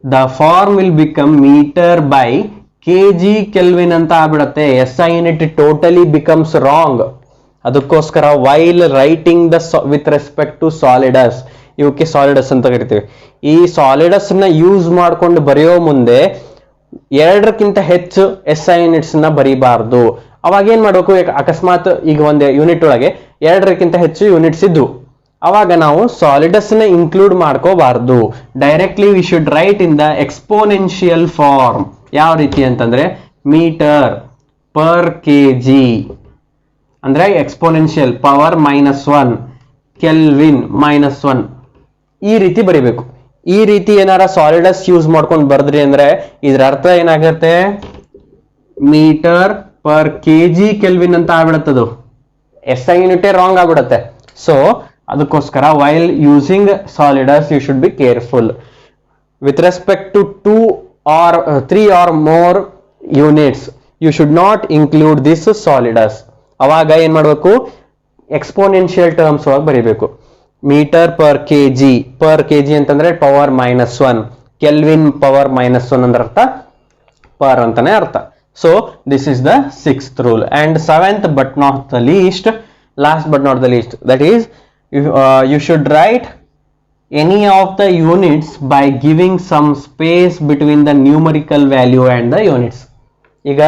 the form will become meter by kg Kelvin ಅಂತ ಆಗ್ಬಿಡತ್ತೆ. SI unit totally becomes wrong. ಅದಕ್ಕೋಸ್ಕರ while writing the with respect to solidus, ಇವಕ್ಕೆ ಸಾಲಿಡಸ್ ಅಂತ ಕರಿತೀವಿ. ಈ ಸಾಲಿಡಸ್ ನ ಯೂಸ್ ಮಾಡ್ಕೊಂಡು ಬರೆಯೋ ಮುಂದೆ 2ಕ್ಕಿಂತ ಹೆಚ್ಚು SI ಯೂನಿಟ್ಸ್ ನ ಬರೀಬಾರ್ದು. ಅವಾಗ ಏನ್ ಮಾಡ್ಬೇಕು? ಅಕಸ್ಮಾತ್ ಈಗ ಒಂದು ಯೂನಿಟ್ ಒಳಗೆ 2ಕ್ಕಿಂತ ಹೆಚ್ಚು ಯೂನಿಟ್ಸ್ ಇದ್ವು, ಅವಾಗ ನಾವು ಸಾಲಿಡಸ್ ನ ಇನ್ಕ್ಲೂಡ್ ಮಾಡ್ಕೋಬಾರ್ದು. Directly we should write in the exponential form. ಯಾವ ರೀತಿ ಅಂತಂದ್ರೆ ಮೀಟರ್ ಪರ್ kg ಅಂದ್ರೆ ಎಕ್ಸ್ಪೋನೆನ್ಷಿಯಲ್ ಪವರ್ -1 ಕೆಲ್ವಿನ್ -1 ಈ ರೀತಿ ಬರಿಬೇಕು. ಈ ರೀತಿ ಏನಾರ ಸಾಲಿಡಸ್ ಯೂಸ್ ಮಾಡ್ಕೊಂಡು ಬರ್ದ್ರಿ ಅಂದ್ರೆ ಇದ್ರ ಅರ್ಥ ಏನಾಗುತ್ತೆ, ಮೀಟರ್ ಪರ್ kg ಕೆಲ್ವಿನ್ ಅಂತ ಆಗ್ಬಿಡತ್ತದು. SI ಯೂನಿಟ್ ರಾಂಗ್ ಆಗ್ಬಿಡತ್ತೆ. ಸೊ ಅದಕ್ಕೋಸ್ಕರ while using solidus you should be careful with respect to 2 or 3 or more units you should not include this solidus. ಅವಾಗ ಏನ್ ಮಾಡ್ಬೇಕು, ಎಕ್ಸ್ಪೋನೆನ್ಷಿಯಲ್ ಟರ್ಮ್ಸ್ ಒಳಗೆ ಬರೀಬೇಕು. ಮೀಟರ್ ಪರ್ kg ಅಂತಂದ್ರೆ ಪವರ್ -1, ಕೆಲ್ವಿನ್ ಪವರ್ -1 ಅಂದ್ರೆ ಅರ್ಥ ಪರ್ ಅಂತಾನೆ ಅರ್ಥ. So this is the 6th rule. And 7th but not the least, last but not the least, that is you should write any of the units by giving some space between the numerical value and the units. ಈಗ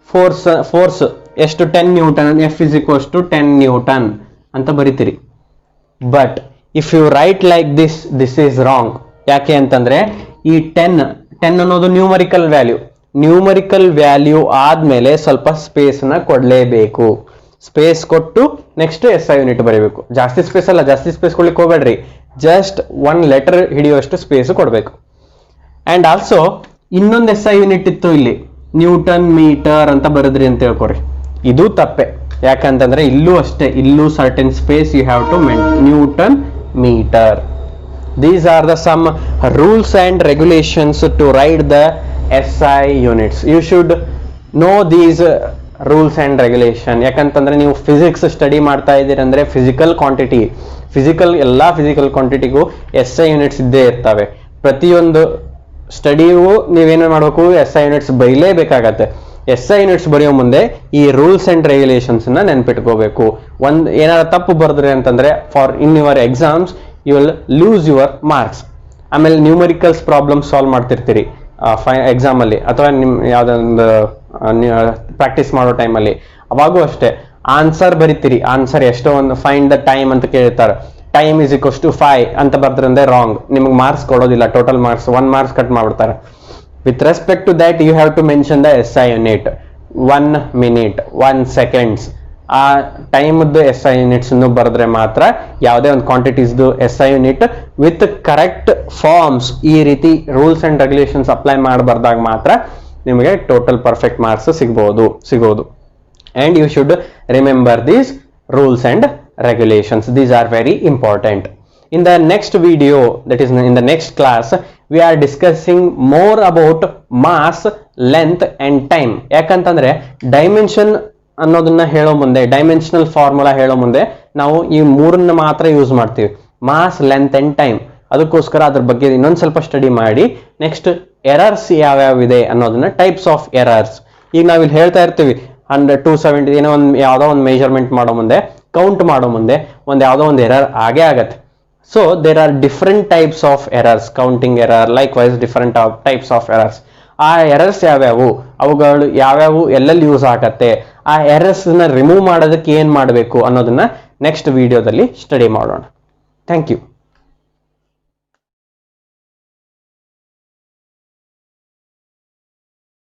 ಫೋರ್ಸ್ ಎಷ್ಟು 10 newton, F is equals to 10 newton ಅಂತ ಬರೀತೀರಿ. But if you write like this is wrong. ಯಾಕೆ ಅಂತಂದ್ರೆ ಈ 10 ಅನ್ನೋದು ನ್ಯೂಮರಿಕಲ್ ವ್ಯಾಲ್ಯೂ ಆದ್ಮೇಲೆ ಸ್ವಲ್ಪ ಸ್ಪೇಸ್ ನ ಕೊಡ್ಲೇಬೇಕು. ಸ್ಪೇಸ್ ಕೊಟ್ಟು ನೆಕ್ಸ್ಟ್ SI ಯೂನಿಟ್ ಬರೀಬೇಕು. ಜಾಸ್ತಿ ಸ್ಪೇಸ್ ಕೊಡ್ಲಿಕ್ಕೆ ಹೋಗ್ಬೇಡ್ರಿ, ಜಸ್ಟ್ 1 ಲೆಟರ್ ಹಿಡಿಯುವಷ್ಟು ಸ್ಪೇಸ್ ಕೊಡ್ಬೇಕು. ಅಂಡ್ ಆಲ್ಸೋ ಇನ್ನೊಂದು SI ಯೂನಿಟ್ ಇತ್ತು ಇಲ್ಲಿ, ನ್ಯೂಟನ್ ಮೀಟರ್ ಅಂತ ಬರೆದ್ರಿ ಅಂತ ಹೇಳ್ಕೊರಿ. ಇದು ತಪ್ಪೆ. ಯಾಕಂತಂದ್ರೆ ಇಲ್ಲೂ ಅಷ್ಟೇ, ಇಲ್ಲೂ certain space you have to maintain. Newton metre. These are the some rules and regulations to write the SI units. You should know these rules and regulation. ಯಾಕಂತಂದ್ರೆ ನೀವು ಫಿಸಿಕ್ಸ್ ಸ್ಟಡಿ ಮಾಡ್ತಾ ಇದ್ದೀರಿ ಅಂದ್ರೆ ಎಲ್ಲಾ ಫಿಸಿಕಲ್ ಕ್ವಾಂಟಿಟಿಗೂ SI ಯೂನಿಟ್ಸ್ ಇದ್ದೇ ಇರ್ತವೆ. ಪ್ರತಿಯೊಂದು ಸ್ಟಡಿಗೂ ನೀವೇನು ಮಾಡಬೇಕು, SI ಯೂನಿಟ್ಸ್ ಬರೀಲೇಬೇಕಾಗತ್ತೆ. SI ಯೂನಿಟ್ಸ್ ಬರೆಯೋ ಮುಂದೆ ಈ ರೂಲ್ಸ್ ಅಂಡ್ ರೆಗ್ಯುಲೇಷನ್ಸ್ ನ ನೆನ್ಪಿಟ್ಕೋಬೇಕು. ಏನಾದ್ರು ತಪ್ಪು ಬರೆದ್ರಿ ಅಂತಂದ್ರೆ for in your exams you will lose your marks. ಆಮೇಲೆ ನ್ಯೂಮರಿಕಲ್ಸ್ ಪ್ರಾಬ್ಲಮ್ ಸಾಲ್ವ್ ಮಾಡ್ತಿರ್ತೀರಿ ಎಕ್ಸಾಮ್ ಅಲ್ಲಿ, ಅಥವಾ ನಿಮ್ ಯಾವ್ದೊಂದು ಪ್ರಾಕ್ಟೀಸ್ ಮಾಡೋ ಟೈಮಲ್ಲಿ, ಅವಾಗೂ ಅಷ್ಟೇ ಆನ್ಸರ್ ಬರೀತೀರಿ. ಆನ್ಸರ್ ಎಷ್ಟೋ ಒಂದು ಫೈಂಡ್ ದ ಟೈಮ್ ಅಂತ ಕೇಳ್ತಾರೆ, ಟೈಮ್ is equals to 5 ಅಂತ ಬರ್ದ್ರಂದ್ರೆ ರಾಂಗ್. ನಿಮಗೆ ಮಾರ್ಕ್ಸ್ ಕೊಡೋದಿಲ್ಲ, ಟೋಟಲ್ ಮಾರ್ಕ್ಸ್ 1 ಮಾರ್ಕ್ಸ್ ಕಟ್ ಮಾಡ್ಬಿಡ್ತಾರೆ. With respect to that you have to mention the SI unit, 1 minute 1 seconds. ಆ ಟೈಮ್ದು SI ಯೂನಿಟ್ಸ್ ಬರೆದ್ರೆ ಮಾತ್ರ ಯಾವುದೇ ಒಂದು ಕ್ವಾಂಟಿಟೀಸ್ದು SI unit with correct forms, ಈ ರೀತಿ ರೂಲ್ಸ್ ಅಂಡ್ ರೆಗ್ಯುಲೇಷನ್ಸ್ ಅಪ್ಲೈ ಮಾಡಬಾರ್ದಾಗ ಮಾತ್ರ ನಿಮಗೆ ಟೋಟಲ್ ಪರ್ಫೆಕ್ಟ್ ಮಾರ್ಕ್ಸ್ ಸಿಗೋದು. And you should remember these rules and regulations. These are very important. In the next video, that is in the next class, we are discussing more about mass, length and time. ಯಾಕಂತಂದ್ರೆ ಡೈಮೆನ್ಷನ್ ಅನ್ನೋದನ್ನ ಹೇಳೋ ಮುಂದೆ, ಡೈಮೆನ್ಷನಲ್ ಫಾರ್ಮುಲಾ ಹೇಳೋ ಮುಂದೆ ನಾವು ಈ ಮೂರನ್ನ ಮಾತ್ರ ಯೂಸ್ ಮಾಡ್ತೀವಿ, ಮಾಸ್, ಲೆಂತ್ ಅಂಡ್ ಟೈಮ್. ಅದಕ್ಕೋಸ್ಕರ ಅದ್ರ ಬಗ್ಗೆ ಇನ್ನೊಂದು ಸ್ವಲ್ಪ ಸ್ಟಡಿ ಮಾಡಿ ನೆಕ್ಸ್ಟ್ ಎರರ್ಸ್ ಯಾವ್ಯಾವಿದೆ ಅನ್ನೋದನ್ನ, ಟೈಪ್ಸ್ ಆಫ್ ಎರರ್ಸ್. ಈಗ ನಾವಿಲ್ಲಿ ಹೇಳ್ತಾ ಇರ್ತೀವಿ 100, 270 ಏನೋ ಯಾವುದೋ ಒಂದು ಮೆಜರ್ಮೆಂಟ್ ಮಾಡೋ ಮುಂದೆ, ಕೌಂಟ್ ಮಾಡೋ ಮುಂದೆ ಯಾವುದೋ ಒಂದು ಎರರ್ ಆಗತ್ತೆ. So there are different types of errors, counting error, likewise different types of errors. ಆ ಎರರ್ಸ್ ಯಾವ್ಯಾವು, ಅವುಗಳು ಯಾವ್ಯಾವು ಎಲ್ಲೆಲ್ಲಿ ಯೂಸ್ ಆಗತ್ತೆ, ಆ ಎರರ್ಸ್ ನ ರಿಮೂವ್ ಮಾಡೋದಕ್ಕೆ ಏನ್ ಮಾಡಬೇಕು ಅನ್ನೋದನ್ನ ನೆಕ್ಸ್ಟ್ ವಿಡಿಯೋದಲ್ಲಿ ಸ್ಟಡಿ ಮಾಡೋಣ. Thank you.